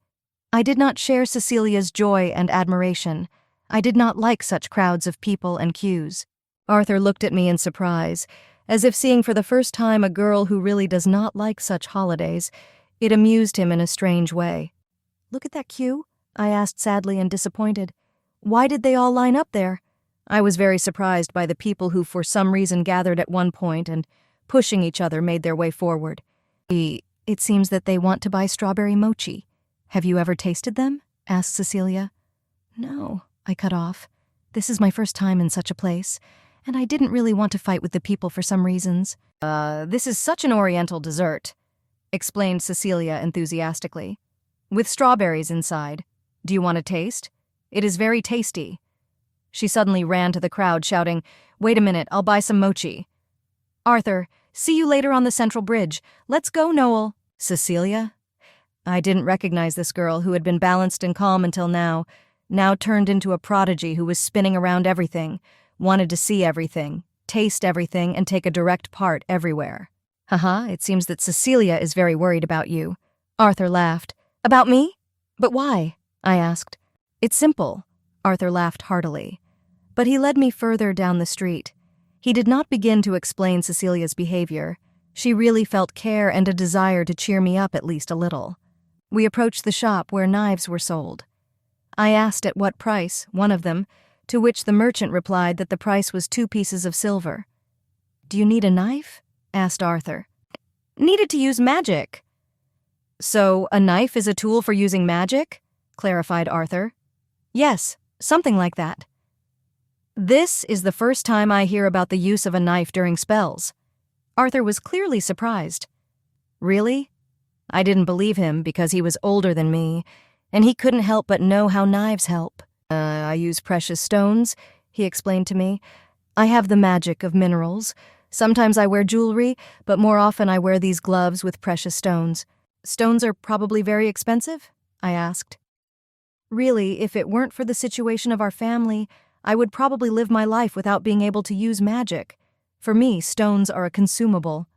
I did not share Cecilia's joy and admiration. I did not like such crowds of people and queues. Arthur looked at me in surprise, as if seeing for the first time a girl who really does not like such holidays. It amused him in a strange way. "Look at that queue?" I asked sadly and disappointed. "Why did they all line up there?" I was very surprised by the people who for some reason gathered at one point and, pushing each other, made their way forward. "It seems that they want to buy strawberry mochi. Have you ever tasted them?" asked Cecilia. "No," I cut off. "This is my first time in such a place, and I didn't really want to fight with the people for some reasons." This is such an oriental dessert," explained Cecilia enthusiastically. "With strawberries inside. Do you want a taste? It is very tasty." She suddenly ran to the crowd, shouting, "Wait a minute, I'll buy some mochi." "Arthur, see you later on the Central Bridge. Let's go, Noel." "Cecilia?" I didn't recognize this girl who had been balanced and calm until now turned into a prodigy who was spinning around everything, wanted to see everything, taste everything, and take a direct part everywhere. "Haha, it seems that Cecilia is very worried about you." Arthur laughed. "About me? But why?" I asked. "It's simple." Arthur laughed heartily. But he led me further down the street. He did not begin to explain Cecilia's behavior. She really felt care and a desire to cheer me up at least a little. We approached the shop where knives were sold. I asked at what price, one of them, to which the merchant replied that the price was 2 pieces of silver. "Do you need a knife?" asked Arthur. "Needed to use magic." "So, a knife is a tool for using magic?" clarified Arthur. "Yes, something like that." "This is the first time I hear about the use of a knife during spells." Arthur was clearly surprised. "Really?" I didn't believe him because he was older than me, and he couldn't help but know how knives help. I use precious stones," he explained to me. "I have the magic of minerals. Sometimes I wear jewelry, but more often I wear these gloves with precious stones." "Stones are probably very expensive?" I asked. "Really, if it weren't for the situation of our family, I would probably live my life without being able to use magic. For me, stones are a consumable."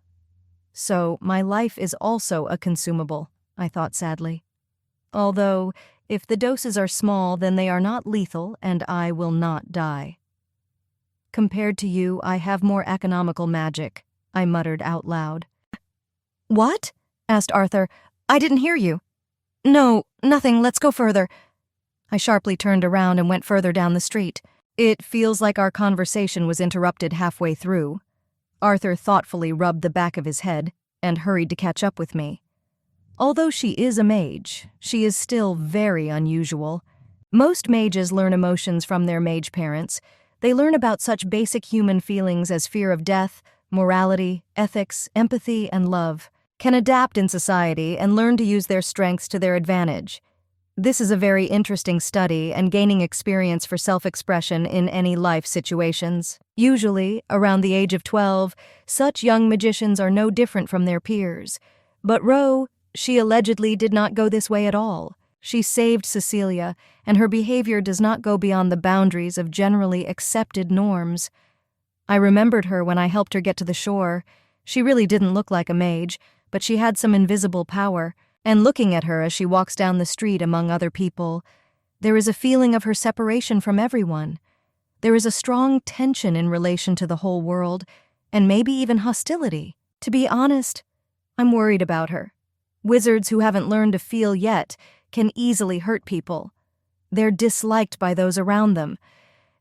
"So, my life is also a consumable," I thought sadly. "Although, if the doses are small, then they are not lethal, and I will not die." "Compared to you, I have more economical magic," I muttered out loud. "What?" asked Arthur. "I didn't hear you." "No, nothing, let's go further." I sharply turned around and went further down the street. It feels like our conversation was interrupted halfway through. Arthur thoughtfully rubbed the back of his head and hurried to catch up with me. Although she is a mage, she is still very unusual. Most mages learn emotions from their mage parents. They learn about such basic human feelings as fear of death, morality, ethics, empathy, and love, can adapt in society and learn to use their strengths to their advantage. This is a very interesting study and gaining experience for self-expression in any life situations. Usually, around the age of 12, such young magicians are no different from their peers. But she allegedly did not go this way at all. She saved Cecilia, and her behavior does not go beyond the boundaries of generally accepted norms. I remembered her when I helped her get to the shore. She really didn't look like a mage, but she had some invisible power, and looking at her as she walks down the street among other people, there is a feeling of her separation from everyone. There is a strong tension in relation to the whole world, and maybe even hostility. To be honest, I'm worried about her. Wizards who haven't learned to feel yet can easily hurt people. They're disliked by those around them,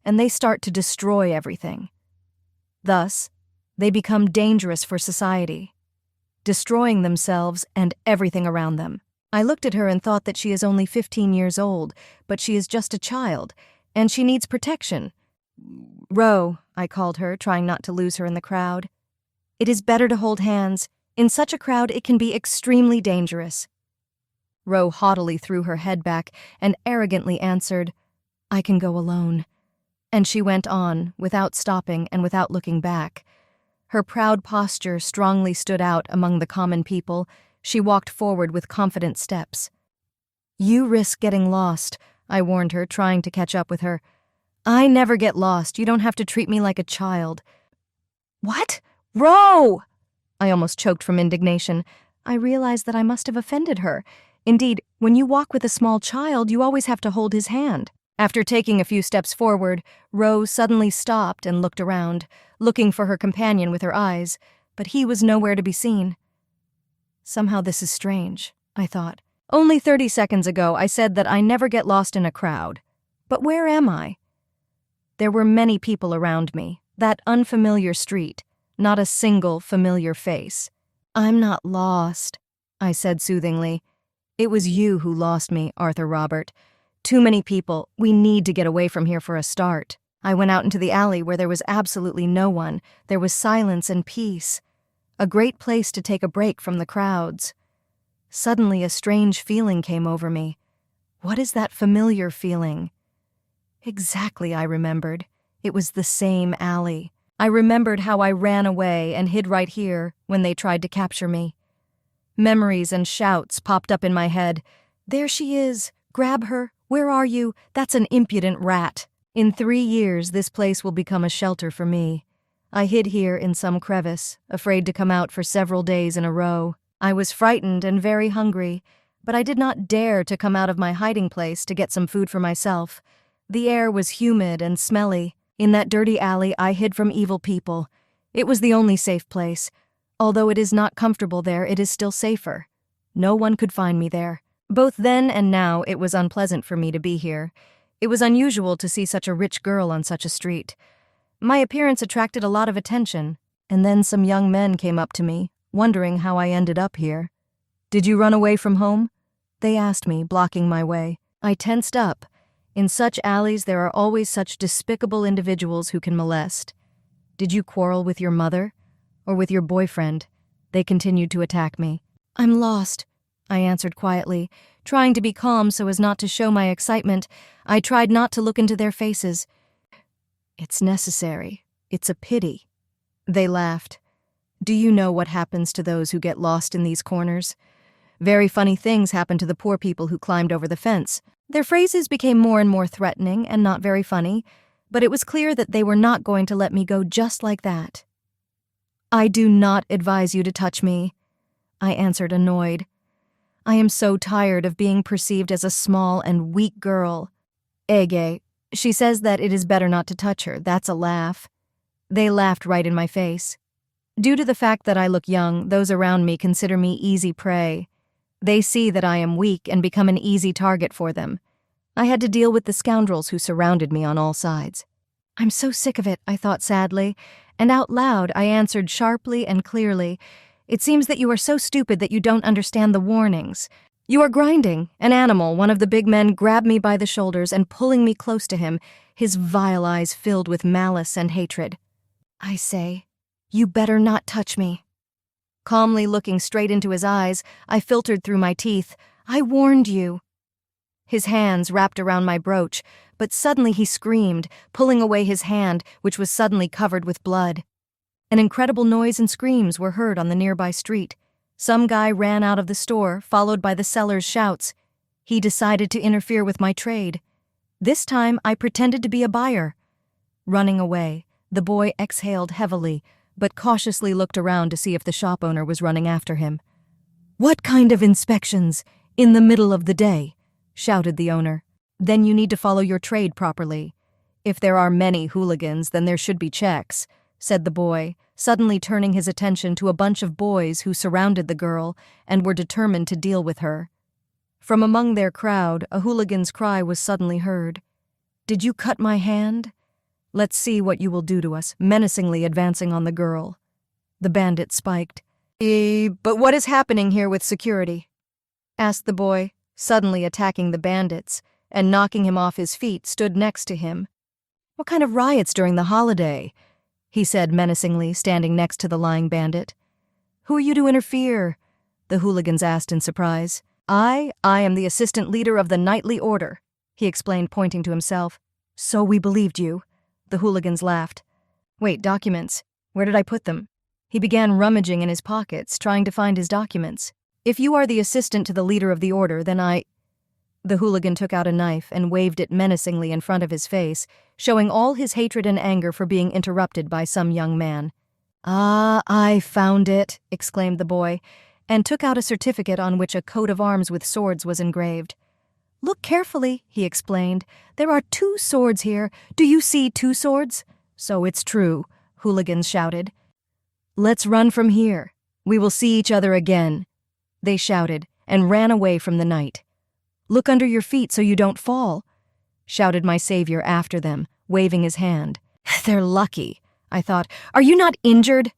and they start to destroy everything. Thus, they become dangerous for society, destroying themselves and everything around them. I looked at her and thought that she is only 15 years old, but she is just a child, and she needs protection. "Ro," I called her, trying not to lose her in the crowd. "It is better to hold hands. In such a crowd, it can be extremely dangerous." Ro haughtily threw her head back and arrogantly answered, "I can go alone." And she went on, without stopping and without looking back. Her proud posture strongly stood out among the common people. She walked forward with confident steps. "You risk getting lost," I warned her, trying to catch up with her. "I never get lost. You don't have to treat me like a child." "What? Ro!" I almost choked from indignation. I realized that I must have offended her. Indeed, when you walk with a small child, you always have to hold his hand. After taking a few steps forward, Rose suddenly stopped and looked around, looking for her companion with her eyes, but he was nowhere to be seen. Somehow this is strange, I thought. Only 30 seconds ago I said that I never get lost in a crowd. But where am I? There were many people around me, that unfamiliar street, not a single familiar face. I'm not lost, I said soothingly. It was you who lost me, Arthur Robert. Too many people. We need to get away from here for a start. I went out into the alley where there was absolutely no one. There was silence and peace. A great place to take a break from the crowds. Suddenly a strange feeling came over me. What is that familiar feeling? Exactly, I remembered. It was the same alley. I remembered how I ran away and hid right here when they tried to capture me. Memories and shouts popped up in my head. There she is. Grab her. Where are you? That's an impudent rat. In 3 years, this place will become a shelter for me. I hid here in some crevice, afraid to come out for several days in a row. I was frightened and very hungry, but I did not dare to come out of my hiding place to get some food for myself. The air was humid and smelly. In that dirty alley, I hid from evil people. It was the only safe place. Although it is not comfortable there, it is still safer. No one could find me there. Both then and now, it was unpleasant for me to be here. It was unusual to see such a rich girl on such a street. My appearance attracted a lot of attention, and then some young men came up to me, wondering how I ended up here. "Did you run away from home?" they asked me, blocking my way. I tensed up. In such alleys, there are always such despicable individuals who can molest. "Did you quarrel with your mother? Or with your boyfriend?" They continued to attack me. "I'm lost," I answered quietly, trying to be calm so as not to show my excitement. I tried not to look into their faces. "It's necessary. It's a pity." They laughed. "Do you know what happens to those who get lost in these corners? Very funny things happen to the poor people who climbed over the fence." Their phrases became more and more threatening and not very funny, but it was clear that they were not going to let me go just like that. "I do not advise you to touch me," I answered, annoyed. "I am so tired of being perceived as a small and weak girl." "Ege, she says that it is better not to touch her. That's a laugh." They laughed right in my face. Due to the fact that I look young, those around me consider me easy prey. They see that I am weak and become an easy target for them. I had to deal with the scoundrels who surrounded me on all sides. "I'm so sick of it," I thought sadly, and out loud I answered sharply and clearly, "It seems that you are so stupid that you don't understand the warnings. You are grinding." An animal, one of the big men, grabbed me by the shoulders and pulling me close to him, his vile eyes filled with malice and hatred. "I say, you better not touch me." Calmly looking straight into his eyes, I filtered through my teeth, "I warned you." His hands wrapped around my brooch, but suddenly he screamed, pulling away his hand, which was suddenly covered with blood. An incredible noise and screams were heard on the nearby street. Some guy ran out of the store, followed by the seller's shouts. He decided to interfere with my trade. This time, I pretended to be a buyer. Running away, the boy exhaled heavily, but cautiously looked around to see if the shop owner was running after him. "What kind of inspections? In the middle of the day?" shouted the owner. "Then you need to follow your trade properly. If there are many hooligans, then there should be checks," said the boy, suddenly turning his attention to a bunch of boys who surrounded the girl and were determined to deal with her. From among their crowd, a hooligan's cry was suddenly heard. "Did you cut my hand? Let's see what you will do to us," menacingly advancing on the girl. The bandit spiked. But what is happening here with security?" asked the boy, suddenly attacking the bandits, and knocking him off his feet, stood next to him. "What kind of riots during the holiday?" he said menacingly, standing next to the lying bandit. "Who are you to interfere?" the hooligans asked in surprise. I am the assistant leader of the nightly order," he explained, pointing to himself. "So we believed you." The hooligans laughed. "Wait, documents. Where did I put them?" He began rummaging in his pockets, trying to find his documents. "If you are the assistant to the leader of the order, then I—" The hooligan took out a knife and waved it menacingly in front of his face, showing all his hatred and anger for being interrupted by some young man. "Ah, I found it," exclaimed the boy, and took out a certificate on which a coat of arms with swords was engraved. Look carefully, he explained. There are 2 swords here. Do you see 2 swords? So it's true, hooligans shouted. Let's run from here. We will see each other again, they shouted, and ran away from the knight. Look under your feet so you don't fall, shouted my savior after them, waving his hand. They're lucky, I thought. Are you not injured?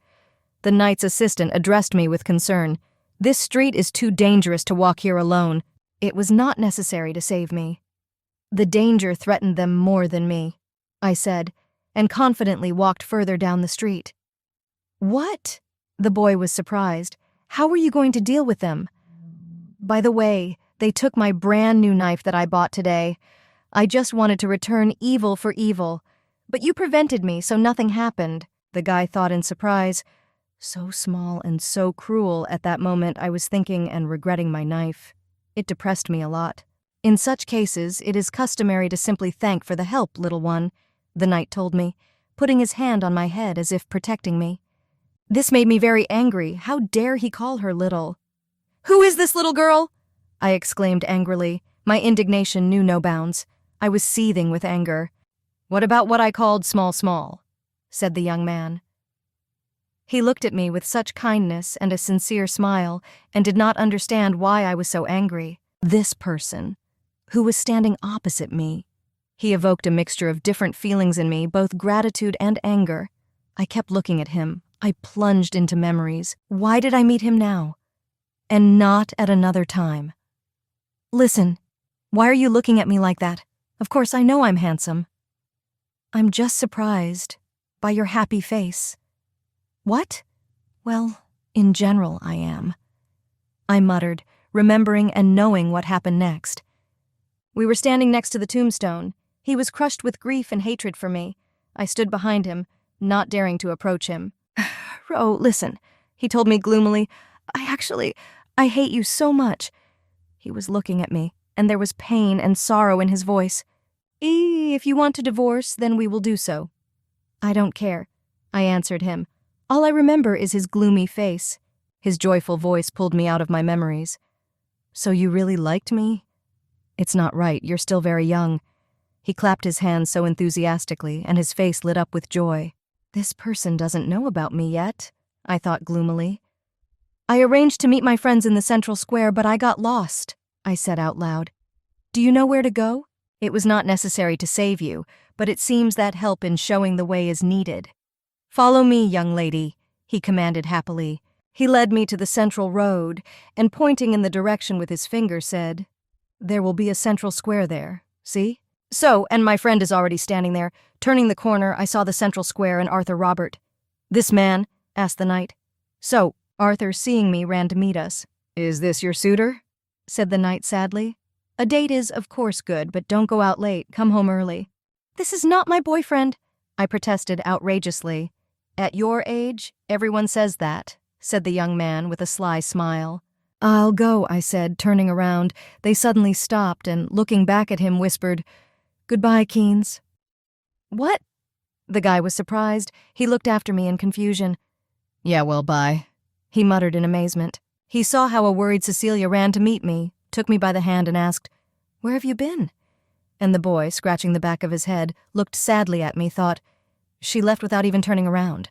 The knight's assistant addressed me with concern. This street is too dangerous to walk here alone. It was not necessary to save me. The danger threatened them more than me, I said, and confidently walked further down the street. What? The boy was surprised. How were you going to deal with them? By the way, they took my brand new knife that I bought today. I just wanted to return evil for evil. But you prevented me, so nothing happened, the guy thought in surprise. So small and so cruel at that moment, I was thinking and regretting my knife. It depressed me a lot. In such cases, it is customary to simply thank for the help, little one, the knight told me, putting his hand on my head as if protecting me. This made me very angry. How dare he call her little? Who is this little girl? I exclaimed angrily. My indignation knew no bounds. I was seething with anger. What about what I called small, said the young man. He looked at me with such kindness and a sincere smile and did not understand why I was so angry. This person, who was standing opposite me. He evoked a mixture of different feelings in me, both gratitude and anger. I kept looking at him. I plunged into memories. Why did I meet him now? And not at another time? Listen, why are you looking at me like that? Of course I know I'm handsome. I'm just surprised by your happy face. What? Well, in general I am, I muttered, remembering and knowing what happened next. We were standing next to the tombstone. He was crushed with grief and hatred for me. I stood behind him, not daring to approach him. Ro, listen, he told me gloomily. I hate you so much. He was looking at me, and there was pain and sorrow in his voice. If you want to divorce, then we will do so. I don't care, I answered him. All I remember is his gloomy face. His joyful voice pulled me out of my memories. So you really liked me? It's not right, you're still very young. He clapped his hands so enthusiastically, and his face lit up with joy. This person doesn't know about me yet, I thought gloomily. I arranged to meet my friends in the central square, but I got lost, I said out loud. Do you know where to go? It was not necessary to save you, but it seems that help in showing the way is needed. Follow me, young lady, he commanded happily. He led me to the central road, and pointing in the direction with his finger said, There will be a central square there, see? So, and my friend is already standing there. Turning the corner, I saw the central square and Arthur Robert. This man? Asked the knight. So, Arthur, seeing me, ran to meet us. Is this your suitor? Said the knight sadly. A date is, of course, good, but don't go out late. Come home early. This is not my boyfriend, I protested outrageously. At your age, everyone says that, said the young man with a sly smile. I'll go, I said, turning around. They suddenly stopped and, looking back at him, whispered, Goodbye, Keynes. What? The guy was surprised. He looked after me in confusion. Yeah, well, bye, he muttered in amazement. He saw how a worried Cecilia ran to meet me, took me by the hand and asked, Where have you been? And the boy, scratching the back of his head, looked sadly at me, thought, She left without even turning around.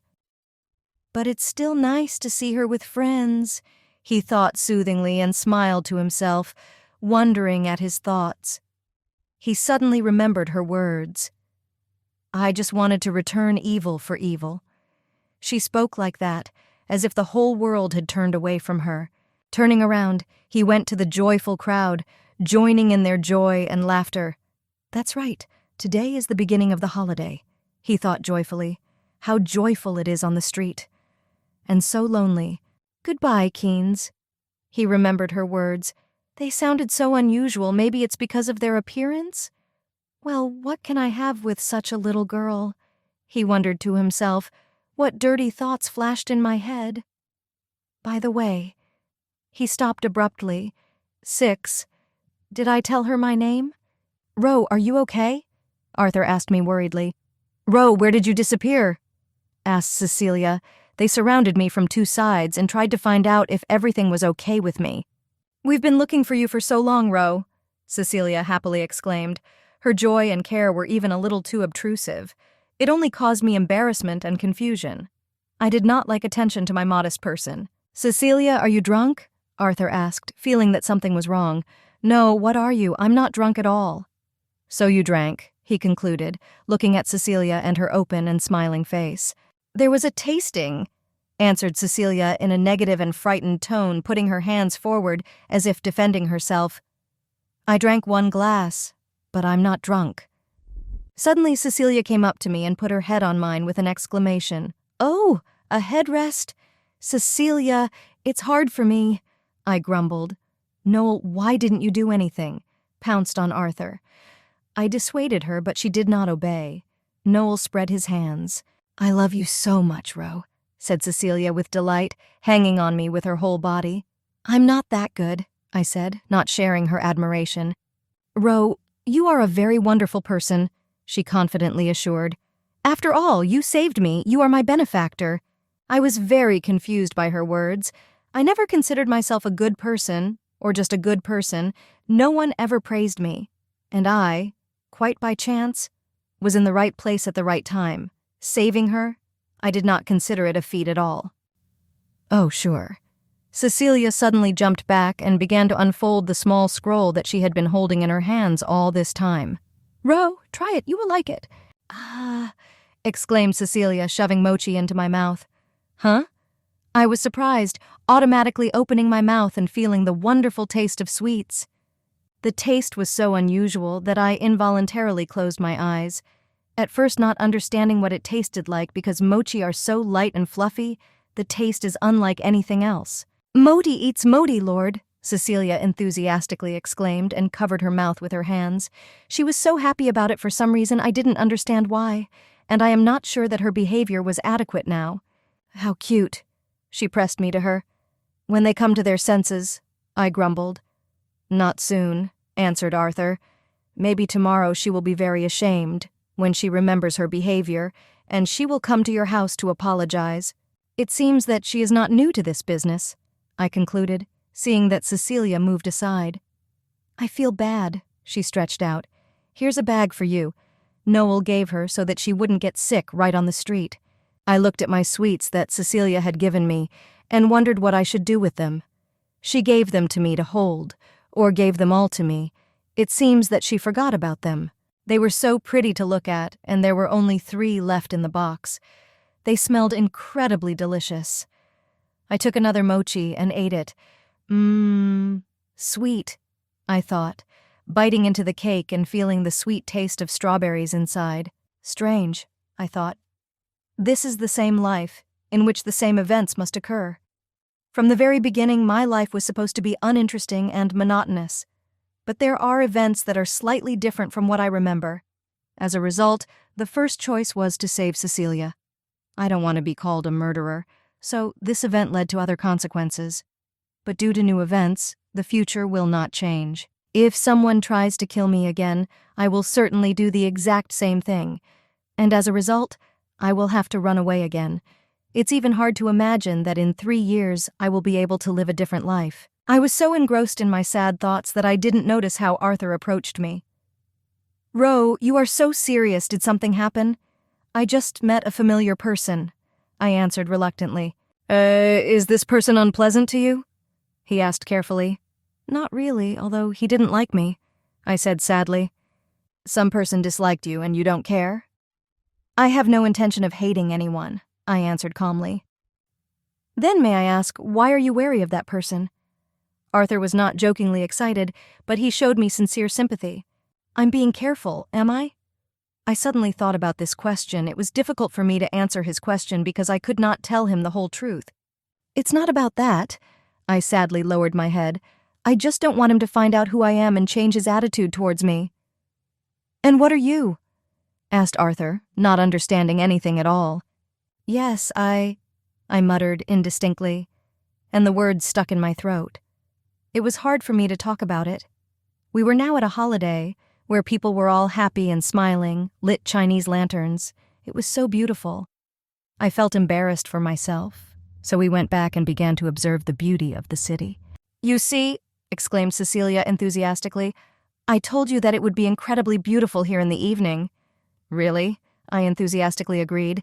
But it's still nice to see her with friends, he thought soothingly and smiled to himself, wondering at his thoughts. He suddenly remembered her words. I just wanted to return evil for evil. She spoke like that, as if the whole world had turned away from her. Turning around, he went to the joyful crowd, joining in their joy and laughter. That's right, today is the beginning of the holiday, he thought joyfully. How joyful it is on the street. And so lonely. Goodbye, Keynes. He remembered her words. They sounded so unusual. Maybe it's because of their appearance? Well, what can I have with such a little girl? He wondered to himself. What dirty thoughts flashed in my head? By the way, he stopped abruptly. 6. Did I tell her my name? Ro, are you okay? Arthur asked me worriedly. Ro, where did you disappear? Asked Cecilia. They surrounded me from 2 sides and tried to find out if everything was okay with me. We've been looking for you for so long, Ro, Cecilia happily exclaimed. Her joy and care were even a little too obtrusive. It only caused me embarrassment and confusion. I did not like attention to my modest person. Cecilia, are you drunk? Arthur asked, feeling that something was wrong. No, what are you? I'm not drunk at all. So you drank, he concluded, looking at Cecilia and her open and smiling face. There was a tasting, answered Cecilia in a negative and frightened tone, putting her hands forward as if defending herself. I drank 1 glass, but I'm not drunk. Suddenly Cecilia came up to me and put her head on mine with an exclamation. Oh, a headrest? Cecilia, it's hard for me, I grumbled. Noel, why didn't you do anything? Pounced on Arthur. I dissuaded her, but she did not obey. Noel spread his hands. I love you so much, Ro, said Cecilia with delight, hanging on me with her whole body. I'm not that good, I said, not sharing her admiration. Ro, you are a very wonderful person, she confidently assured. After all, you saved me. You are my benefactor. I was very confused by her words. I never considered myself a good person, or just a good person. No one ever praised me. And I, quite by chance, was in the right place at the right time. Saving her, I did not consider it a feat at all. Oh, sure. Cecilia suddenly jumped back and began to unfold the small scroll that she had been holding in her hands all this time. Ro, try it. You will like it. Ah, exclaimed Cecilia, shoving mochi into my mouth. Huh? I was surprised, automatically opening my mouth and feeling the wonderful taste of sweets. The taste was so unusual that I involuntarily closed my eyes, at first not understanding what it tasted like because mochi are so light and fluffy, the taste is unlike anything else. Moti eats moti, Lord, Cecilia enthusiastically exclaimed and covered her mouth with her hands. She was so happy about it for some reason I didn't understand why, and I am not sure that her behavior was adequate now. How cute. She pressed me to her. When they come to their senses, I grumbled. Not soon, answered Arthur. Maybe tomorrow she will be very ashamed when she remembers her behavior, and she will come to your house to apologize. It seems that she is not new to this business, I concluded, seeing that Cecilia moved aside. I feel bad, she stretched out. Here's a bag for you. Noel gave her so that she wouldn't get sick right on the street. I looked at my sweets that Cecilia had given me and wondered what I should do with them. She gave them to me to hold, or gave them all to me. It seems that she forgot about them. They were so pretty to look at, and there were only 3 left in the box. They smelled incredibly delicious. I took another mochi and ate it. Sweet, I thought, biting into the cake and feeling the sweet taste of strawberries inside. Strange, I thought. This is the same life, in which the same events must occur. From the very beginning, my life was supposed to be uninteresting and monotonous. But there are events that are slightly different from what I remember. As a result, the first choice was to save Cecilia. I don't want to be called a murderer, so this event led to other consequences. But due to new events, the future will not change. If someone tries to kill me again, I will certainly do the exact same thing. And as a result, I will have to run away again. It's even hard to imagine that in 3 years I will be able to live a different life. I was so engrossed in my sad thoughts that I didn't notice how Arthur approached me. Ro, you are so serious. Did something happen? I just met a familiar person, I answered reluctantly. Is this person unpleasant to you? He asked carefully. Not really, although he didn't like me, I said sadly. Some person disliked you and you don't care? I have no intention of hating anyone, I answered calmly. Then may I ask, why are you wary of that person? Arthur was not jokingly excited, but he showed me sincere sympathy. I'm being careful, am I? I suddenly thought about this question. It was difficult for me to answer his question because I could not tell him the whole truth. It's not about that. I sadly lowered my head. I just don't want him to find out who I am and change his attitude towards me. And what are you? Asked Arthur, not understanding anything at all. Yes, I muttered indistinctly, and the words stuck in my throat. It was hard for me to talk about it. We were now at a holiday, where people were all happy and smiling, lit Chinese lanterns. It was so beautiful. I felt embarrassed for myself, so we went back and began to observe the beauty of the city. You see, exclaimed Cecilia enthusiastically, I told you that it would be incredibly beautiful here in the evening. Really? I enthusiastically agreed.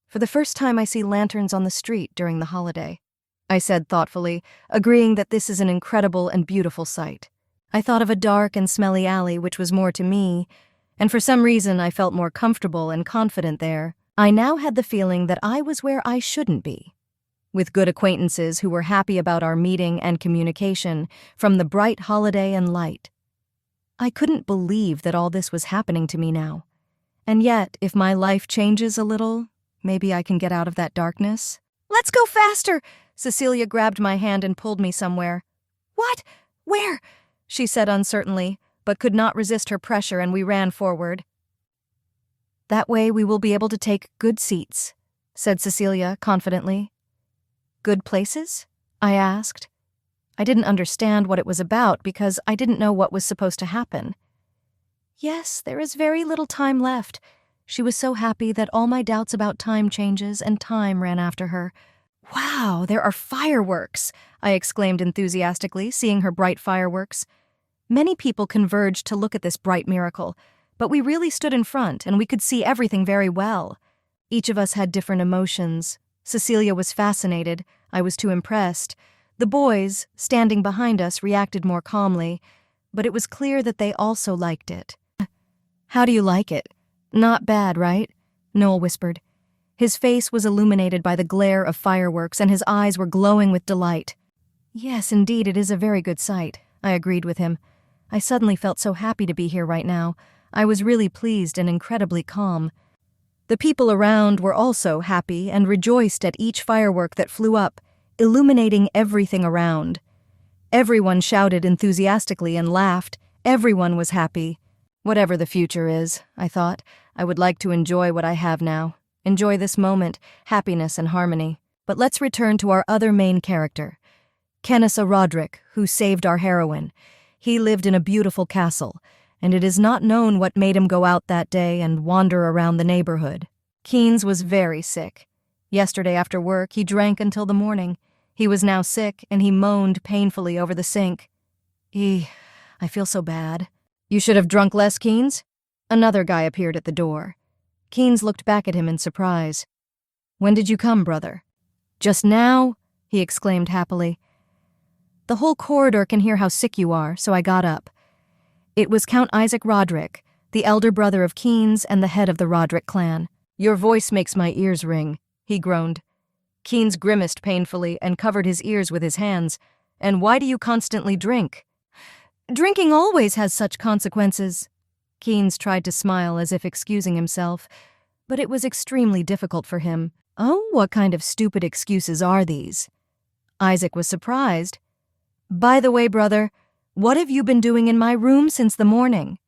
For the first time, I see lanterns on the street during the holiday, I said thoughtfully, agreeing that this is an incredible and beautiful sight. I thought of a dark and smelly alley, which was more to me, and for some reason I felt more comfortable and confident there. I now had the feeling that I was where I shouldn't be, with good acquaintances who were happy about our meeting and communication from the bright holiday and light. I couldn't believe that all this was happening to me now. And yet, if my life changes a little, maybe I can get out of that darkness. Let's go faster! Cecilia grabbed my hand and pulled me somewhere. What? Where? She said uncertainly, but could not resist her pressure, and we ran forward. That way we will be able to take good seats, said Cecilia confidently. Good places? I asked. I didn't understand what it was about because I didn't know what was supposed to happen. Yes, there is very little time left. She was so happy that all my doubts about time changes and time ran after her. Wow, there are fireworks, I exclaimed enthusiastically, seeing her bright fireworks. Many people converged to look at this bright miracle, but we really stood in front and we could see everything very well. Each of us had different emotions. Cecilia was fascinated. I was too impressed. The boys, standing behind us, reacted more calmly, but it was clear that they also liked it. How do you like it? Not bad, right? Noel whispered. His face was illuminated by the glare of fireworks and his eyes were glowing with delight. Yes, indeed, it is a very good sight, I agreed with him. I suddenly felt so happy to be here right now. I was really pleased and incredibly calm. The people around were also happy and rejoiced at each firework that flew up, illuminating everything around. Everyone shouted enthusiastically and laughed. Everyone was happy. Whatever the future is, I thought, I would like to enjoy what I have now. Enjoy this moment, happiness and harmony. But let's return to our other main character, Kenessa Roderick, who saved our heroine. He lived in a beautiful castle, and it is not known what made him go out that day and wander around the neighborhood. Keynes was very sick. Yesterday after work, he drank until the morning. He was now sick, and he moaned painfully over the sink. I feel so bad. You should have drunk less, Keynes? Another guy appeared at the door. Keynes looked back at him in surprise. When did you come, brother? Just now, he exclaimed happily. The whole corridor can hear how sick you are, so I got up. It was Count Isaac Roderick, the elder brother of Keynes and the head of the Roderick clan. Your voice makes my ears ring, he groaned. Keynes grimaced painfully and covered his ears with his hands. And why do you constantly drink? Drinking always has such consequences. Keynes tried to smile as if excusing himself, but it was extremely difficult for him. Oh, what kind of stupid excuses are these? Isaac was surprised. By the way, brother, what have you been doing in my room since the morning?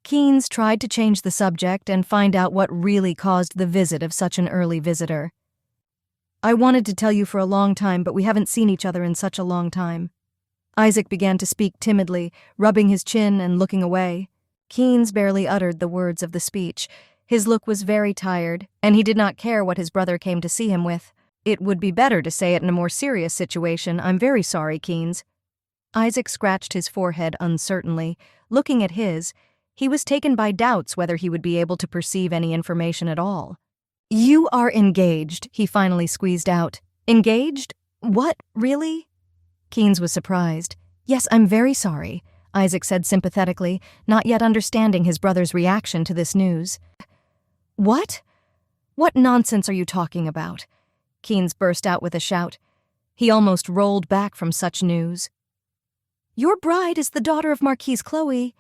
Keynes tried to change the subject and find out what really caused the visit of such an early visitor. I wanted to tell you for a long time, but we haven't seen each other in such a long time. Isaac began to speak timidly, rubbing his chin and looking away. Keynes barely uttered the words of the speech. His look was very tired, and he did not care what his brother came to see him with. It would be better to say it in a more serious situation. I'm very sorry, Keynes. Isaac scratched his forehead uncertainly. Looking at his, he was taken by doubts whether he would be able to perceive any information at all. You are engaged, he finally squeezed out. Engaged? What, really? Keynes was surprised. Yes, I'm very sorry, Isaac said sympathetically, not yet understanding his brother's reaction to this news. What? What nonsense are you talking about? Keynes burst out with a shout. He almost rolled back from such news. Your bride is the daughter of Marquise Chloe.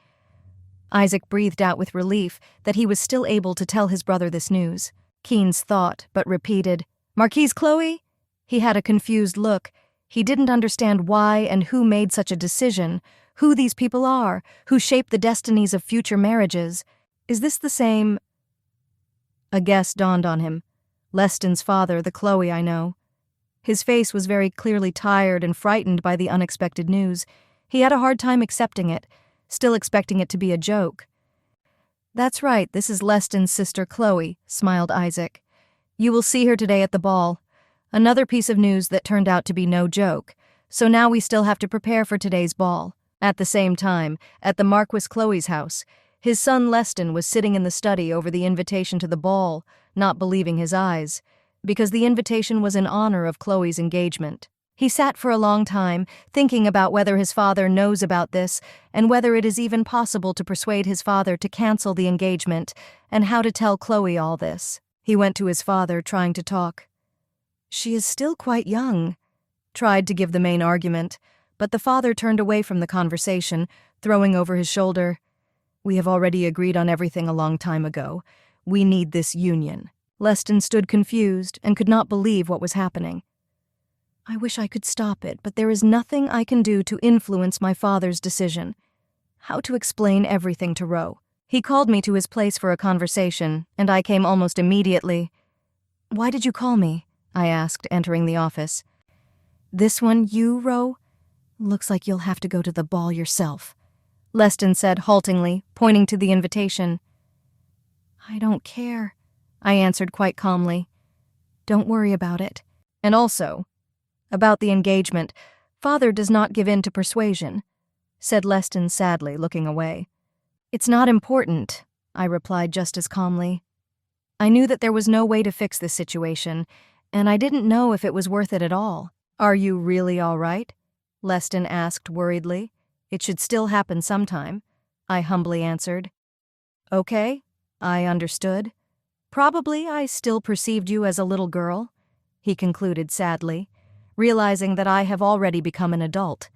Isaac breathed out with relief that he was still able to tell his brother this news. Keynes thought, but repeated, Marquise Chloe? He had a confused look. He didn't understand why and who made such a decision, who these people are, who shape the destinies of future marriages. Is this the same? A guess dawned on him. Leston's father, the Chloe I know. His face was very clearly tired and frightened by the unexpected news. He had a hard time accepting it, still expecting it to be a joke. That's right, this is Leston's sister Chloe, smiled Isaac. You will see her today at the ball. Another piece of news that turned out to be no joke. So now we still have to prepare for today's ball. At the same time, at the Marquis Chloe's house, his son Leston was sitting in the study over the invitation to the ball, not believing his eyes, because the invitation was in honor of Chloe's engagement. He sat for a long time, thinking about whether his father knows about this and whether it is even possible to persuade his father to cancel the engagement and how to tell Chloe all this. He went to his father, trying to talk. "She is still quite young," tried to give the main argument, but the father turned away from the conversation, throwing over his shoulder. "We have already agreed on everything a long time ago. We need this union." Leston stood confused and could not believe what was happening. "I wish I could stop it, but there is nothing I can do to influence my father's decision. How to explain everything to Ro? He called me to his place for a conversation, and I came almost immediately. "Why did you call me?" I asked, entering the office. "This one you, Ro? Looks like you'll have to go to the ball yourself," Leston said haltingly, pointing to the invitation. "I don't care," I answered quite calmly. "Don't worry about it. And also, about the engagement, father does not give in to persuasion," said Leston sadly, looking away. "It's not important," I replied just as calmly. I knew that there was no way to fix this situation, and I didn't know if it was worth it at all. "Are you really all right?" Leston asked worriedly. "It should still happen sometime," I humbly answered. "Okay, I understood. Probably I still perceived you as a little girl," he concluded sadly, realizing that I have already become an adult.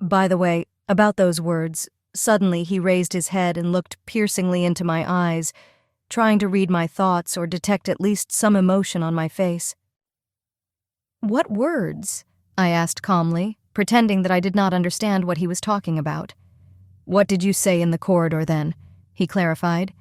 By the way, about those words, suddenly he raised his head and looked piercingly into my eyes, trying to read my thoughts or detect at least some emotion on my face. "What words?" I asked calmly, pretending that I did not understand what he was talking about. "What did you say in the corridor then?" he clarified.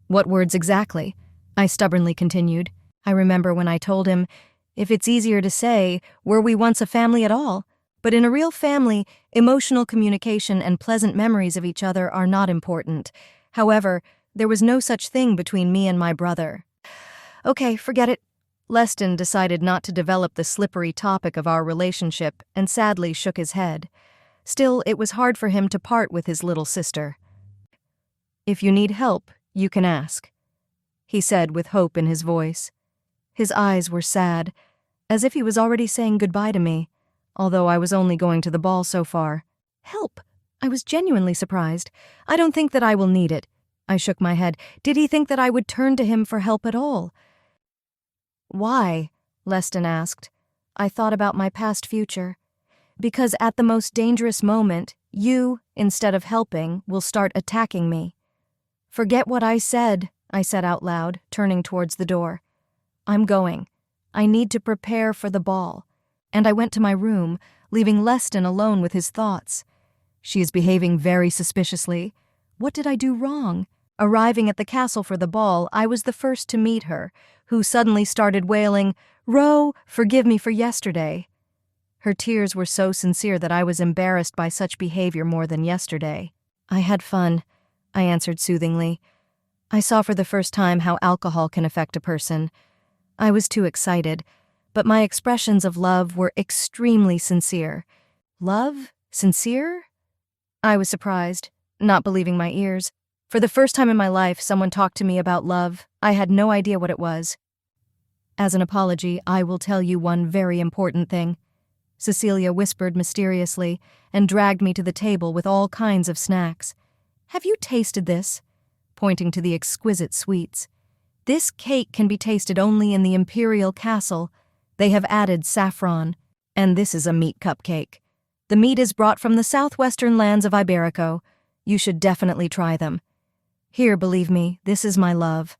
"What words exactly?" I stubbornly continued. I remember when I told him, "If it's easier to say, were we once a family at all? But in a real family, emotional communication and pleasant memories of each other are not important. However, there was no such thing between me and my brother." "Okay, forget it." Leston decided not to develop the slippery topic of our relationship and sadly shook his head. Still, it was hard for him to part with his little sister. "If you need help, you can ask," he said with hope in his voice. His eyes were sad, as if he was already saying goodbye to me, although I was only going to the ball so far. "Help?" I was genuinely surprised. "I don't think that I will need it." I shook my head. Did he think that I would turn to him for help at all? "Why?" Leston asked. I thought about my past future. "Because at the most dangerous moment, you, instead of helping, will start attacking me." "Forget what I said," I said out loud, turning towards the door. "I'm going. I need to prepare for the ball." And I went to my room, leaving Leston alone with his thoughts. She is behaving very suspiciously. What did I do wrong? Arriving at the castle for the ball, I was the first to meet her, who suddenly started wailing, "Ro, forgive me for yesterday." Her tears were so sincere that I was embarrassed by such behavior more than yesterday. "I had fun," I answered soothingly. I saw for the first time how alcohol can affect a person. I was too excited, but my expressions of love were extremely sincere. Love? Sincere? I was surprised, not believing my ears. For the first time in my life, someone talked to me about love. I had no idea what it was. "As an apology, I will tell you one very important thing," Cecilia whispered mysteriously and dragged me to the table with all kinds of snacks. "Have you tasted this?" pointing to the exquisite sweets. "This cake can be tasted only in the Imperial Castle. They have added saffron. And this is a meat cupcake. The meat is brought from the southwestern lands of Iberico. You should definitely try them. Here, believe me, this is my love."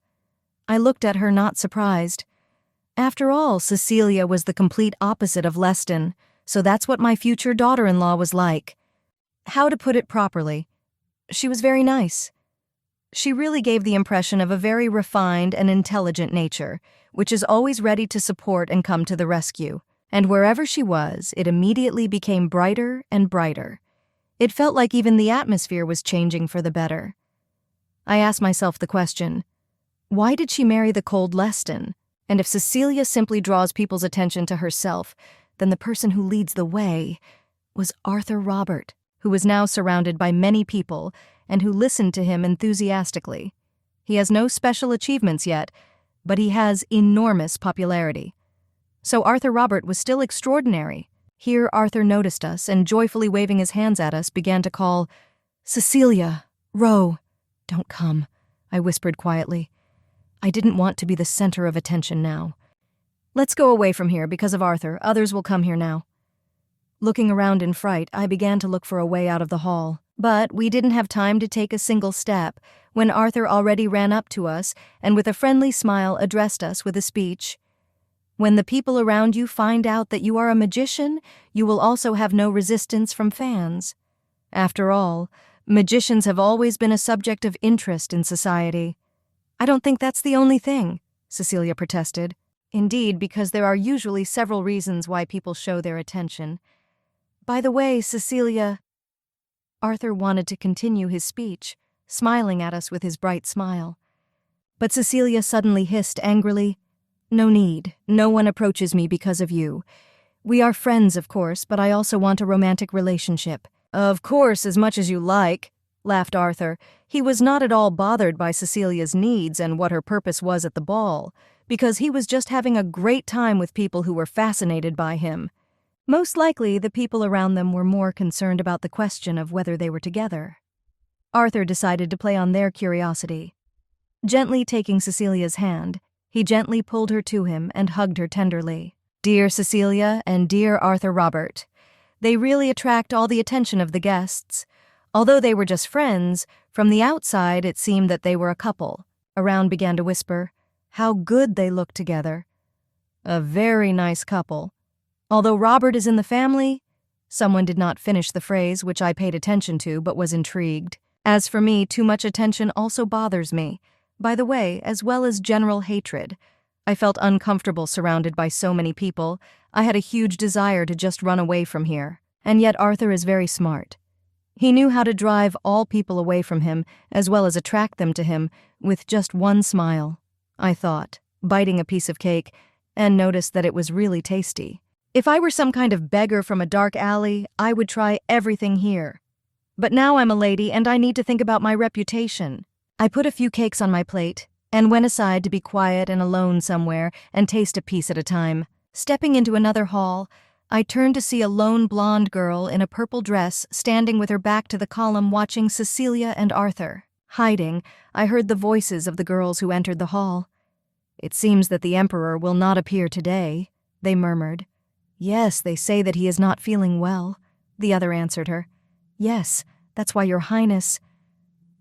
I looked at her, not surprised. After all, Cecilia was the complete opposite of Leston, so that's what my future daughter-in-law was like. How to put it properly? She was very nice. She really gave the impression of a very refined and intelligent nature, which is always ready to support and come to the rescue. And wherever she was, it immediately became brighter and brighter. It felt like even the atmosphere was changing for the better. I asked myself the question, why did she marry the cold Leston? And if Cecilia simply draws people's attention to herself, then the person who leads the way was Arthur Robert. who was now surrounded by many people and who listened to him enthusiastically. He has no special achievements yet, but he has enormous popularity. So Arthur Robert was still extraordinary. Here Arthur noticed us and, joyfully waving his hands at us, began to call, "Cecilia, Ro." "Don't come," I whispered quietly. I didn't want to be the center of attention now. "Let's go away from here because of Arthur. Others will come here now." Looking around in fright, I began to look for a way out of the hall. But we didn't have time to take a single step when Arthur already ran up to us and with a friendly smile addressed us with a speech. "When the people around you find out that you are a magician, you will also have no resistance from fans. After all, magicians have always been a subject of interest in society." "I don't think that's the only thing," Cecilia protested. "Indeed, because there are usually several reasons why people show their attention. By the way, Cecilia—" Arthur wanted to continue his speech, smiling at us with his bright smile. But Cecilia suddenly hissed angrily, "No need. No one approaches me because of you. We are friends, of course, but I also want a romantic relationship." "Of course, as much as you like," laughed Arthur. He was not at all bothered by Cecilia's needs and what her purpose was at the ball, because he was just having a great time with people who were fascinated by him. Most likely, the people around them were more concerned about the question of whether they were together. Arthur decided to play on their curiosity. Gently taking Cecilia's hand, he gently pulled her to him and hugged her tenderly. "Dear Cecilia and dear Arthur Robert, they really attract all the attention of the guests. Although they were just friends, from the outside it seemed that they were a couple." Around began to whisper, "How good they look together. A very nice couple. Although Robert is in the family—" Someone did not finish the phrase, which I paid attention to but was intrigued. As for me, too much attention also bothers me. By the way, as well as general hatred. I felt uncomfortable surrounded by so many people. I had a huge desire to just run away from here. And yet Arthur is very smart. He knew how to drive all people away from him, as well as attract them to him, with just one smile, I thought, biting a piece of cake, and noticed that it was really tasty. If I were some kind of beggar from a dark alley, I would try everything here. But now I'm a lady and I need to think about my reputation. I put a few cakes on my plate and went aside to be quiet and alone somewhere and taste a piece at a time. Stepping into another hall, I turned to see a lone blonde girl in a purple dress standing with her back to the column watching Cecilia and Arthur. Hiding, I heard the voices of the girls who entered the hall. "It seems that the Emperor will not appear today," they murmured. "Yes, they say that he is not feeling well," the other answered her. "Yes, that's why Your Highness—"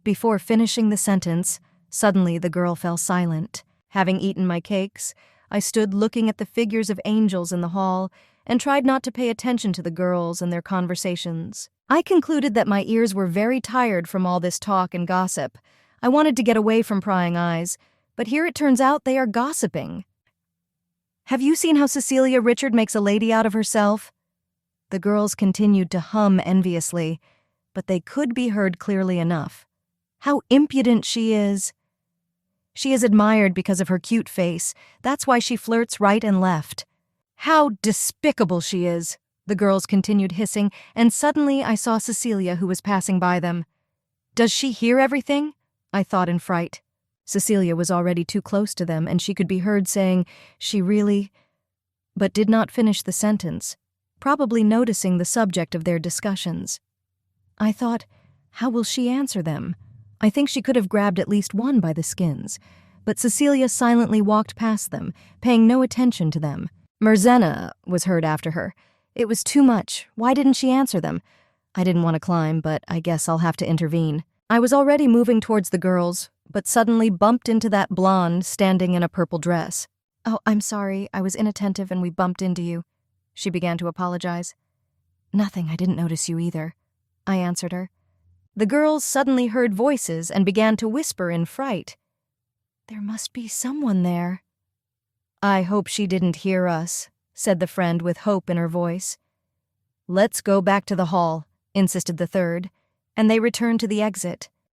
Before finishing the sentence, suddenly the girl fell silent. Having eaten my cakes, I stood looking at the figures of angels in the hall and tried not to pay attention to the girls and their conversations. I concluded that my ears were very tired from all this talk and gossip. I wanted to get away from prying eyes, but here it turns out they are gossiping. "Have you seen how Cecilia Richard makes a lady out of herself?" The girls continued to hum enviously, but they could be heard clearly enough. "How impudent she is. She is admired because of her cute face. That's why she flirts right and left. How despicable she is," the girls continued hissing, and suddenly I saw Cecilia, who was passing by them. "Does she hear everything?" I thought in fright. Cecilia was already too close to them, and she could be heard saying, "She really—" but did not finish the sentence, probably noticing the subject of their discussions. I thought, how will she answer them? I think she could have grabbed at least one by the skins, but Cecilia silently walked past them, paying no attention to them. "Merzena," was heard after her. "It was too much. Why didn't she answer them?" I didn't want to climb, but I guess I'll have to intervene. I was already moving towards the girls, but suddenly bumped into that blonde standing in a purple dress. "Oh, I'm sorry, I was inattentive and we bumped into you," she began to apologize. "Nothing, I didn't notice you either," I answered her. The girls suddenly heard voices and began to whisper in fright. "There must be someone there." "I hope she didn't hear us," said the friend with hope in her voice. "Let's go back to the hall," insisted the third, and they returned to the exit.